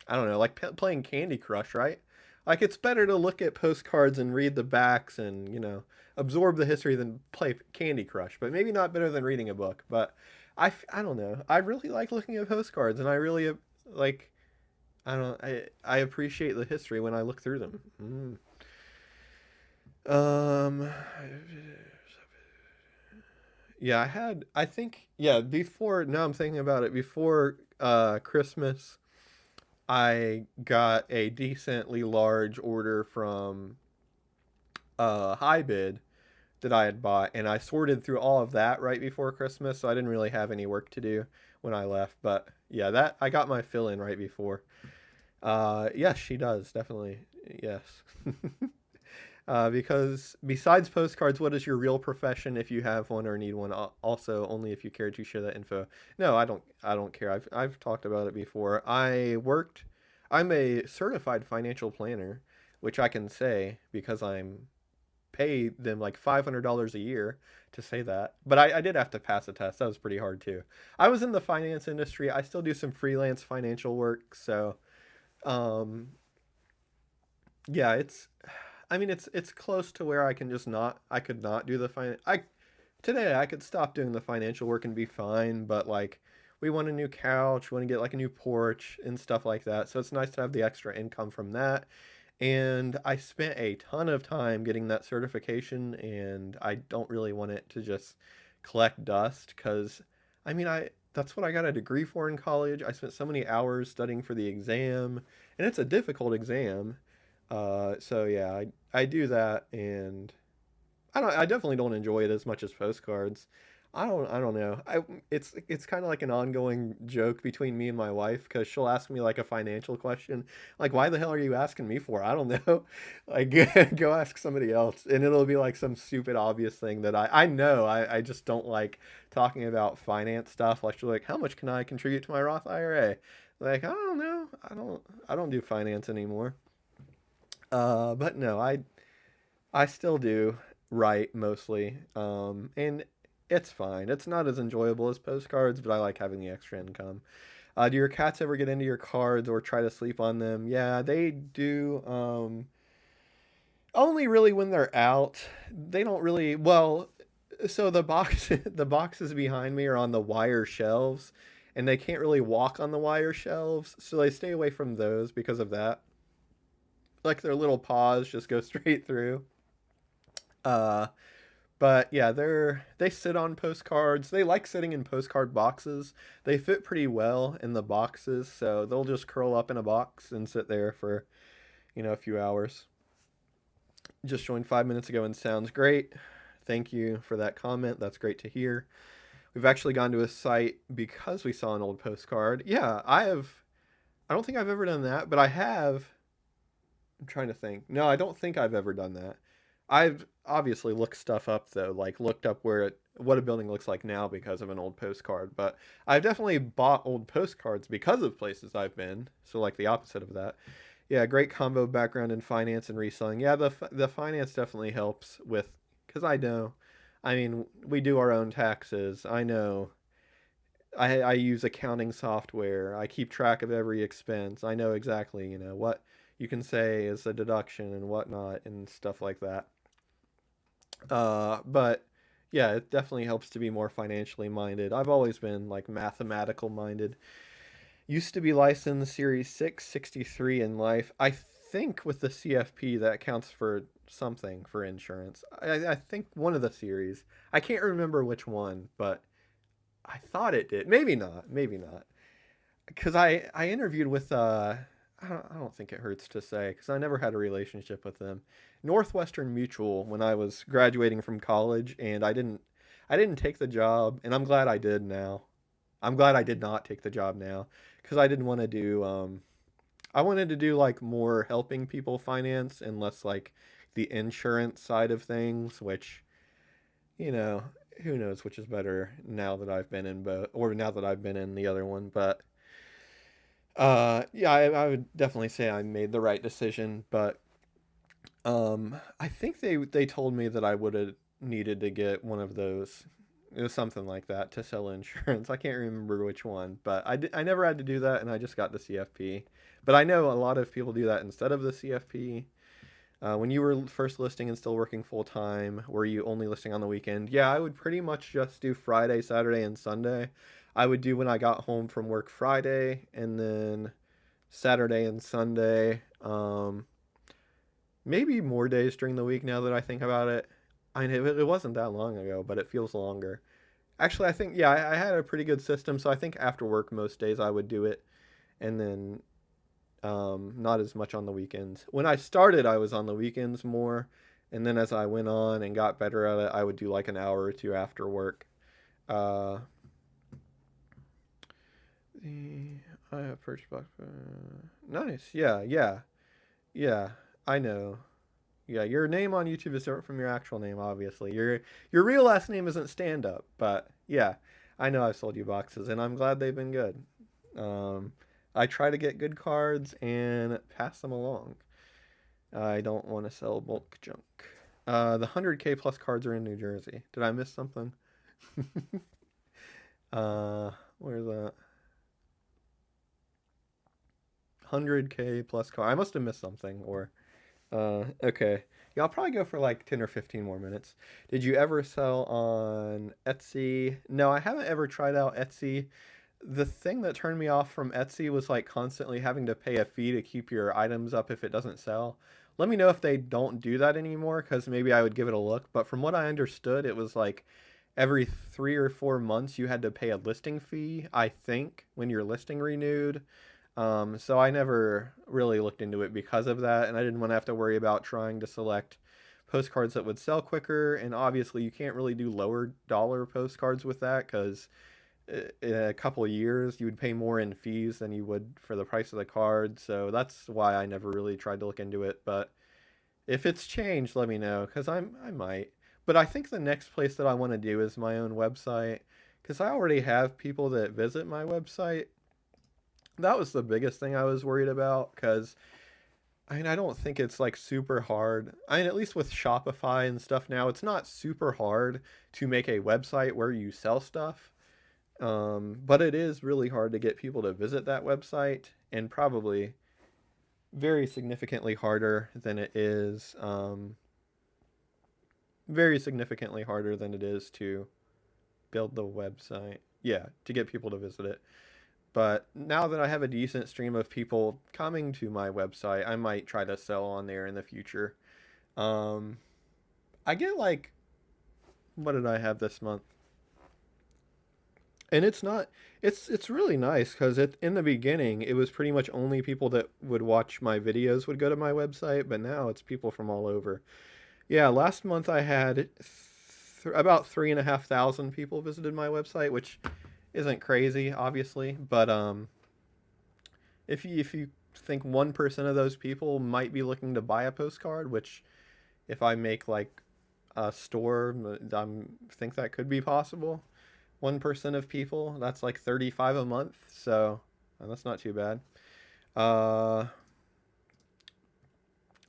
A: don't know, like playing Candy Crush, right? Like it's better to look at postcards and read the backs and, absorb the history than play Candy Crush, but maybe not better than reading a book. But I don't know. I really like looking at postcards, and I really like I don't I appreciate the history when I look through them. Um, yeah, I think, yeah, before, now I'm thinking about it, before Christmas, I got a decently large order from High Bid that I had bought, and I sorted through all of that right before Christmas, so I didn't really have any work to do when I left. But yeah, that I got my fill in right before. Yes, she does definitely. Yes. Because besides postcards, what is your real profession if you have one or need one? Also, only if you care to share that info. No, I don't. I don't care. I've talked about it before. I worked. I'm a certified financial planner, which I can say because I'm pay them like $500 a year to say that. But I did have to pass a test. That was pretty hard too. I was in the finance industry. I still do some freelance financial work. So, um, yeah, I mean, it's close to where I can just not, I could not do the today I could stop doing the financial work and be fine. But like, we want a new couch, we want to get like a new porch and stuff like that. So it's nice to have the extra income from that. And I spent a ton of time getting that certification, and I don't really want it to just collect dust because I mean, I that's what I got a degree for in college. I spent so many hours studying for the exam, and it's a difficult exam. So yeah, I do that, and I definitely don't enjoy it as much as postcards. I don't know. It's kind of like an ongoing joke between me and my wife because she'll ask me like a financial question, like why the hell are you asking me for? I don't know. Like go ask somebody else, and it'll be like some stupid obvious thing that I know I just don't like talking about finance stuff. Like she'll be like, how much can I contribute to my Roth IRA? Like I don't know. I don't do finance anymore. But no, I still do write mostly. And it's fine. It's not as enjoyable as postcards, but I like having the extra income. Do your cats ever get into your cards or try to sleep on them? Yeah, they do. Only really when they're out. They don't really. Well, so the box, the boxes behind me are on the wire shelves, and they can't really walk on the wire shelves, so they stay away from those because of that. Like their little paws just go straight through. Uh, But yeah, they sit on postcards. They like sitting in postcard boxes. They fit pretty well in the boxes, so they'll just curl up in a box and sit there for, a few hours. Just joined 5 minutes ago and sounds great. Thank you for that comment. That's great to hear. We've actually gone to a site because we saw an old postcard. Yeah, I have. I don't think I've ever done that, but I have. I'm trying to think. No, I don't think I've ever done that. I've obviously looked stuff up though, like looked up what a building looks like now because of an old postcard. But I've definitely bought old postcards because of places I've been. So like the opposite of that. Yeah, great combo background in finance and reselling. Yeah, the finance definitely helps with because I know. I mean, we do our own taxes. I know. I use accounting software. I keep track of every expense. I know exactly, what you can say is a deduction and whatnot and stuff like that. But yeah, it definitely helps to be more financially minded. I've always been like mathematical minded. Used to be licensed Series 663 in life. I think with the CFP that counts for something for insurance. I think one of the series. I can't remember which one, but I thought it did. Maybe not. Maybe not. Because I interviewed with I don't think it hurts to say because I never had a relationship with them. Northwestern Mutual when I was graduating from college, and I didn't take the job, and I'm glad I did now. I'm glad I did not take the job now because I didn't want to do I wanted to do like more helping people finance and less like the insurance side of things, which you know who knows which is better now that I've been in both or now that I've been in the other one, but yeah, I would definitely say I made the right decision, but I think they told me that I would have needed to get one of those, something like that to sell insurance. I can't remember which one, but I never had to do that, and I just got the CFP. But I know a lot of people do that instead of the CFP. When you were first listing and still working full time, were you only listing on the weekend? Yeah, I would pretty much just do Friday, Saturday, and Sunday. I would do when I got home from work Friday, and then Saturday and Sunday. maybe more days during the week now that I think about it. I know it wasn't that long ago, but it feels longer. Actually, I think yeah, I had a pretty good system, so I think after work most days I would do it, and then not as much on the weekends. When I started, I was on the weekends more, and then as I went on and got better at it, I would do like an hour or two after work. Uh, I have purchased box. Nice, yeah, yeah, yeah. I know. Yeah, your name on YouTube is different from your actual name, obviously. Your real last name isn't stand up, but yeah, I know I've sold you boxes, and I'm glad they've been good. Um, I try to get good cards and pass them along. I don't want to sell bulk junk. The 100K plus cards are in New Jersey. Did I miss something? Where's that? 100K plus card. I must have missed something, or okay. Yeah, I'll probably go for like 10 or 15 more minutes. Did you ever sell on Etsy? No, I haven't ever tried out Etsy. The thing that turned me off from Etsy was like constantly having to pay a fee to keep your items up if it doesn't sell. Let me know if they don't do that anymore, because maybe I would give it a look. But from what I understood, it was like every 3 or 4 months you had to pay a listing fee, I think, when your listing renewed. So I never really looked into it because of that, and I didn't want to have to worry about trying to select postcards that would sell quicker. And obviously, you can't really do lower dollar postcards with that because in a couple of years you would pay more in fees than you would for the price of the card. So that's why I never really tried to look into it. But if it's changed, let me know because I might. But I think the next place that I want to do is my own website because I already have people that visit my website. That was the biggest thing I was worried about because I mean, I don't think it's like super hard. I mean, at least with Shopify and stuff now, it's not super hard to make a website where you sell stuff. But it is really hard to get people to visit that website, and probably very significantly harder than it is, very significantly harder than it is to build the website. Yeah, to get people to visit it. But now that I have a decent stream of people coming to my website, I might try to sell on there in the future. Um, I get like, what did I have this month? And it's not, it's really nice because in the beginning it was pretty much only people that would watch my videos would go to my website, but now it's people from all over. Yeah, last month I had about 3,500 people visited my website, which isn't crazy, obviously, but if you think 1% of those people might be looking to buy a postcard, which if I make like a store, I think that could be possible. 1% of people, that's like 35 a month, so that's not too bad. I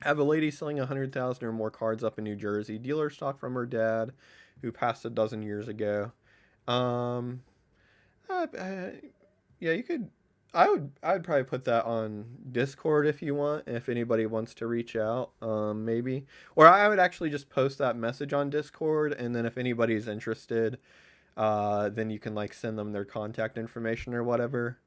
A: have a lady selling 100,000 or more cards up in New Jersey. Dealer stock from her dad, who passed a dozen years ago. Um, yeah, you could. I'd probably put that on Discord if you want. If anybody wants to reach out, maybe. Or I would actually just post that message on Discord, and then if anybody's interested, then you can like send them their contact information or whatever.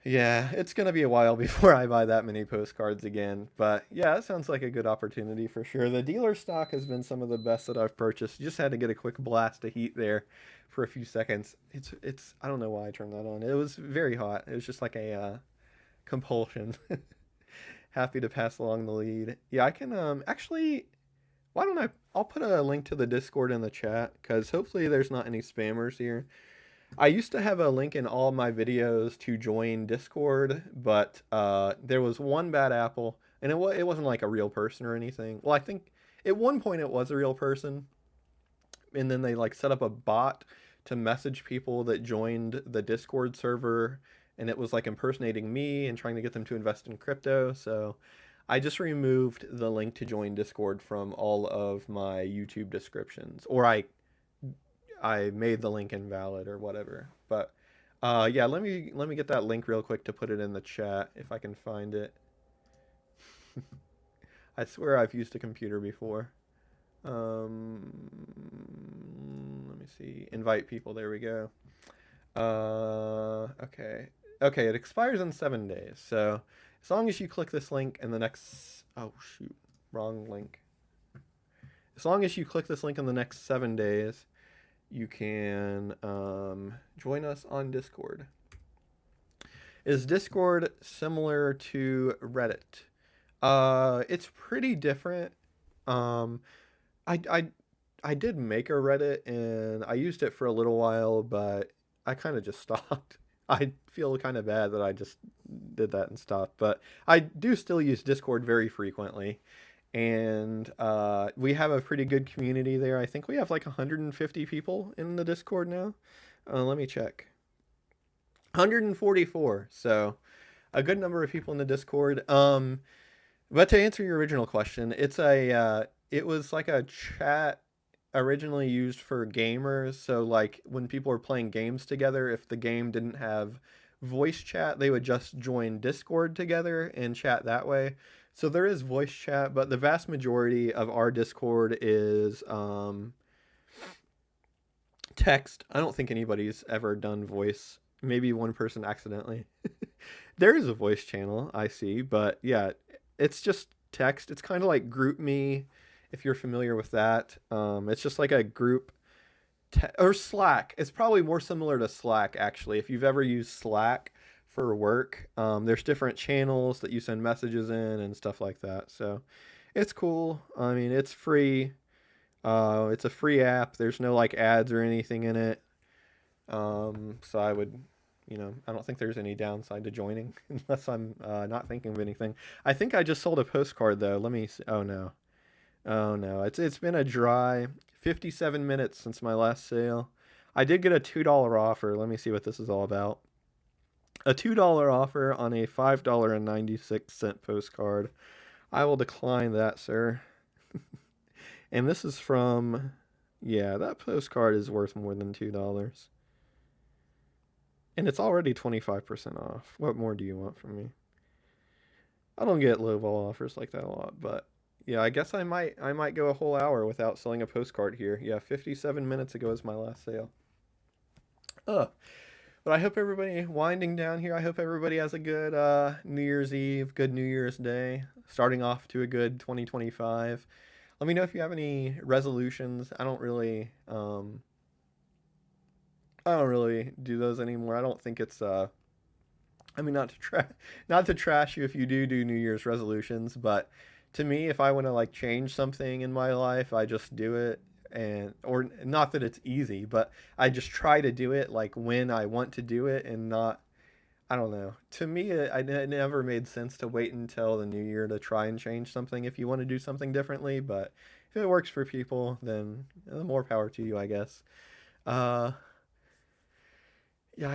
A: Yeah, it's gonna be a while before I buy that many postcards again, but yeah, it sounds like a good opportunity for sure. The dealer stock has been some of the best that I've purchased. You just had to get a quick blast of heat there for a few seconds. It's I don't know why I turned that on. It was very hot. It was just like a compulsion. Happy to pass along the lead. Yeah, I can actually. Why don't I? I'll put a link to the Discord in the chat because hopefully there's not any spammers here. I used to have a link in all my videos to join Discord, but there was one bad apple, and it wasn't like a real person or anything. Well, I think at one point it was a real person, and then they like set up a bot to message people that joined the Discord server, and it was like impersonating me and trying to get them to invest in crypto. So I just removed the link to join Discord from all of my YouTube descriptions, or I made the link invalid or whatever. But yeah, let me get that link real quick to put it in the chat if I can find it. I swear I've used a computer before. Let me see. Invite people. There we go. Okay. Okay, it expires in 7 days. So As long as you click this link in the next, oh shoot, wrong link. As long as you click this link in the next 7 days, you can join us on Discord. Is Discord similar to Reddit? It's pretty different. Um, I, I, I did make a Reddit and I used it for a little while, but I kind of just stopped. I feel kind of bad that I just did that and stopped, but I do still use Discord very frequently. And we have a pretty good community there. I think we have like 150 people in the Discord now. Let me check. 144. So a good number of people in the Discord. But to answer your original question, it was like a chat originally used for gamers. So like when people were playing games together, if the game didn't have voice chat, they would just join Discord together and chat that way. So there is voice chat, but the vast majority of our Discord is text. I don't think anybody's ever done voice. Maybe one person accidentally. There is a voice channel, I see, but yeah, it's just text. It's kind of like GroupMe, if you're familiar with that. It's just like a group or Slack. It's probably more similar to Slack, actually. If you've ever used Slack for work, there's different channels that you send messages in and stuff like that. So it's cool. I mean, it's free. It's a free app. There's no like ads or anything in it. So I would, I don't think there's any downside to joining unless I'm not thinking of anything. I think I just sold a postcard though. Let me see. Oh no. Oh no. It's been a dry 57 minutes since my last sale. I did get a $2 offer. Let me see what this is all about. A $2 offer on a $5.96 postcard. I will decline that, sir. And this is from, yeah, that postcard is worth more than $2. And it's already 25% off. What more do you want from me? I don't get lowball offers like that a lot, but yeah, I guess I might go a whole hour without selling a postcard here. Yeah, 57 minutes ago is my last sale. Ugh. But I hope everybody winding down here. I hope everybody has a good New Year's Eve, good New Year's Day, starting off to a good 2025. Let me know if you have any resolutions. I don't really do those anymore. I don't think it's I mean not to trash you if you do New Year's resolutions, but to me if I want to like change something in my life, I just do it. And or not that it's easy, but I just try to do it like when I want to do it and not, I don't know. To me it never made sense to wait until the new year to try and change something if you want to do something differently, but if it works for people, then the more power to you, I guess. Uh Yeah,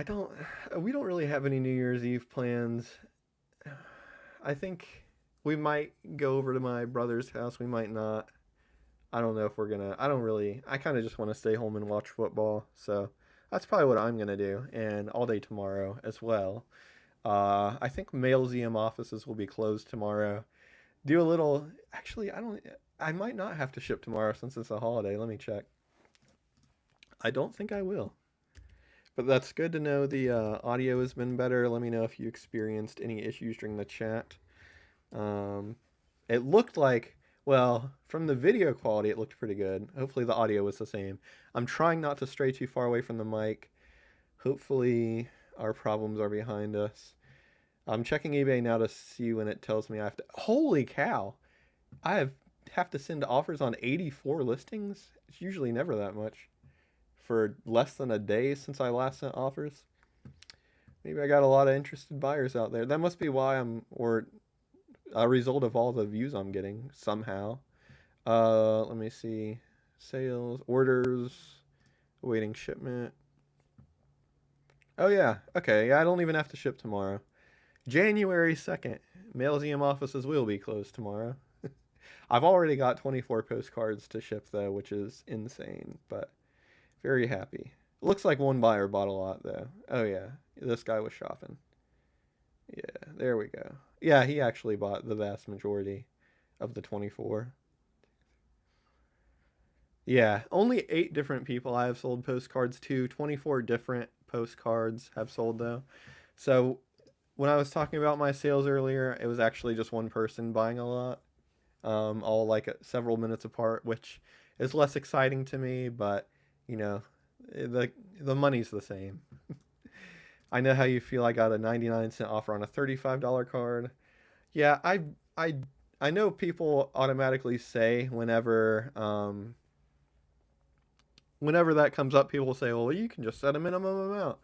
A: we don't really have any New Year's Eve plans. I think we might go over to my brother's house. We might not. I don't know if we're gonna. I kind of just want to stay home and watch football. So that's probably what I'm gonna do, and all day tomorrow as well. I think Mailseum offices will be closed tomorrow. Do a little. Actually, I don't. I might not have to ship tomorrow since it's a holiday. Let me check. I don't think I will. But that's good to know the audio has been better. Let me know if you experienced any issues during the chat. Um, it looked like, well, from the video quality, it looked pretty good. Hopefully the audio was the same. I'm trying not to stray too far away from the mic. Hopefully our problems are behind us. I'm checking eBay now to see when it tells me I have to. Holy cow! I have to send offers on 84 listings. It's usually never that much for less than a day since I last sent offers. Maybe I got a lot of interested buyers out there. That must be why or a result of all the views I'm getting somehow. Let me see. Sales, orders, awaiting shipment. Oh yeah, okay. Yeah, I don't even have to ship tomorrow. January 2nd. Mailseum offices will be closed tomorrow. I've already got 24 postcards to ship though, which is insane, but very happy. Looks like one buyer bought a lot though. Oh yeah, this guy was shopping. Yeah, there we go. Yeah, he actually bought the vast majority of the 24. Yeah, only 8 different people I have sold postcards to. 24 different postcards have sold though. So when I was talking about my sales earlier, it was actually just one person buying a lot, all like several minutes apart, which is less exciting to me, but you know, the money's the same. I know how you feel. I got a 99-cent offer on a $35 card. Yeah, I I know people automatically say whenever that comes up, people say, "Well, you can just set a minimum amount."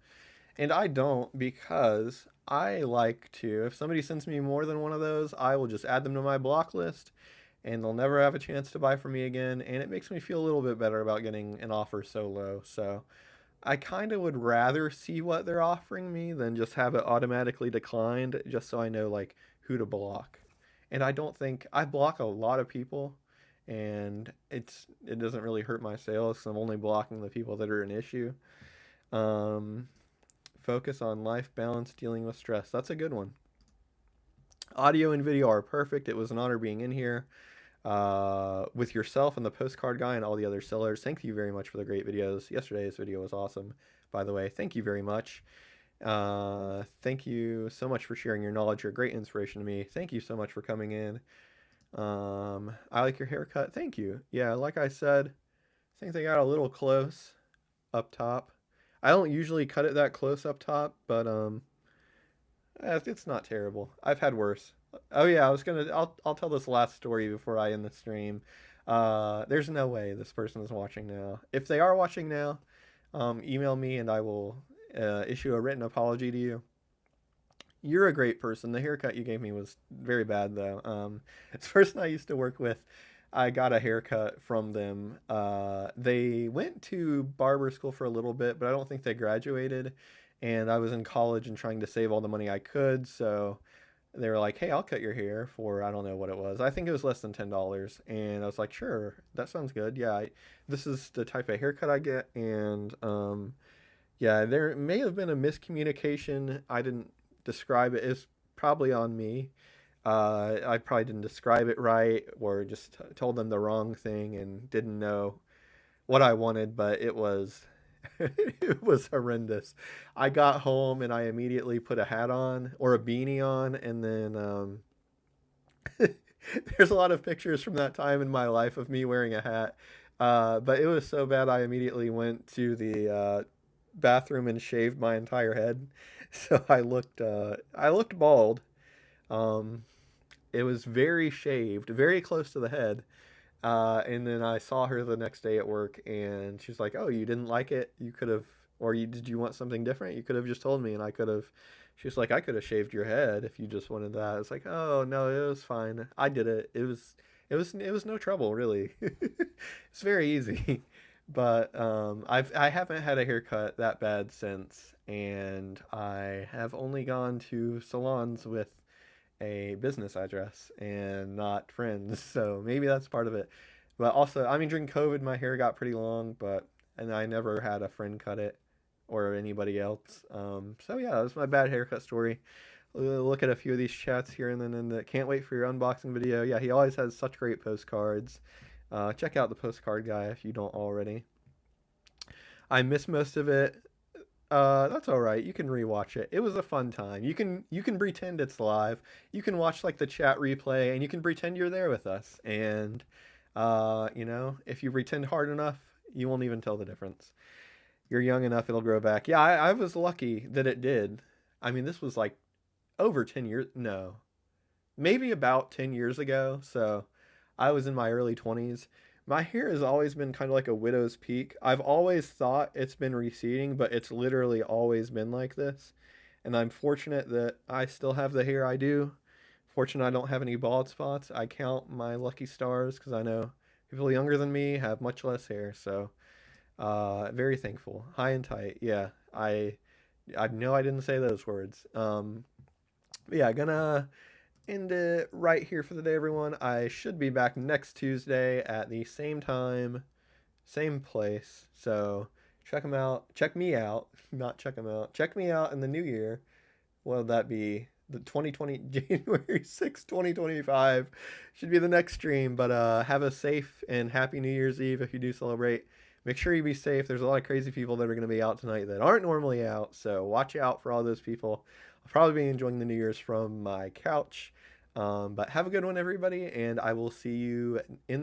A: And I don't, because I like to, if somebody sends me more than one of those, I will just add them to my block list and they'll never have a chance to buy from me again. And it makes me feel a little bit better about getting an offer so low. So I kind of would rather see what they're offering me than just have it automatically declined, just so I know like who to block. And I don't think I block a lot of people, and it doesn't really hurt my sales 'cause I'm only blocking the people that are an issue. Um, Focus on life balance, dealing with stress. That's a good one. Audio and video are perfect. It was an honor being in here with yourself and the postcard guy and all the other sellers. Thank you very much for the great videos. Yesterday's video was awesome, by the way. Thank you very much. Thank you so much for sharing your knowledge. You're a great inspiration to me. Thank you so much for coming in. I like your haircut. Thank you. Yeah, like I said, I think they got a little close up top. I don't usually cut it that close up top, but it's not terrible. I've had worse. Oh yeah, I'll tell this last story before I end the stream. There's no way this person is watching now. If they are watching now, email me and I will issue a written apology to you. You're a great person. The haircut you gave me was very bad though. This person I used to work with, I got a haircut from them. They went to barber school for a little bit, but I don't think they graduated. And I was in college and trying to save all the money I could, so they were like, "Hey, I'll cut your hair for I don't know what it was. I think it was less than $10." And I was like, "Sure, that sounds good. Yeah, this is the type of haircut I get." And yeah, there may have been a miscommunication. I didn't describe it. It's probably on me. I probably didn't describe it right or just told them the wrong thing and didn't know what I wanted, but it was it was horrendous. I got home and I immediately put a hat on or a beanie on, and then there's a lot of pictures from that time in my life of me wearing a hat. But it was so bad I immediately went to the bathroom and shaved my entire head. So I looked bald. Um, it was very shaved, very close to the head. And then I saw her the next day at work, and she's like, "Oh, you didn't like it? You could have, or did you want something different? You could have just told me, and I could have." She's like, "I could have shaved your head if you just wanted that." It's like, "Oh no, it was fine. I did it. It was no trouble really. It's very easy." But I haven't had a haircut that bad since, and I have only gone to salons with a business address and not friends. So maybe that's part of it. But also, I mean, during COVID, my hair got pretty long, and I never had a friend cut it or anybody else. So yeah, that's my bad haircut story. Look at a few of these chats here and then. And can't wait for your unboxing video. Yeah, he always has such great postcards. Check out the postcard guy if you don't already. I missed most of it. That's all right. You can rewatch it. It was a fun time. You can pretend it's live. You can watch like the chat replay, and you can pretend you're there with us. And if you pretend hard enough, you won't even tell the difference. You're young enough; it'll grow back. Yeah, I was lucky that it did. I mean, this was like over 10 years. No, maybe about 10 years ago. So I was in my early 20s. My hair has always been kind of like a widow's peak. I've always thought it's been receding, but it's literally always been like this. And I'm fortunate that I still have the hair I do. Fortunate I don't have any bald spots. I count my lucky stars because I know people younger than me have much less hair. So, very thankful. High and tight. Yeah, I know I didn't say those words. But yeah, gonna end it right here for the day, everyone. I should be back next Tuesday at the same time, same place. So check them out. Check me out. Not check them out. Check me out in the new year. What would that be? The 2020 January 6th, 2025 should be the next stream. But have a safe and happy New Year's Eve if you do celebrate. Make sure you be safe. There's a lot of crazy people that are going to be out tonight that aren't normally out, so watch out for all those people. I'll probably be enjoying the New Year's from my couch. But have a good one, everybody, and I will see you in the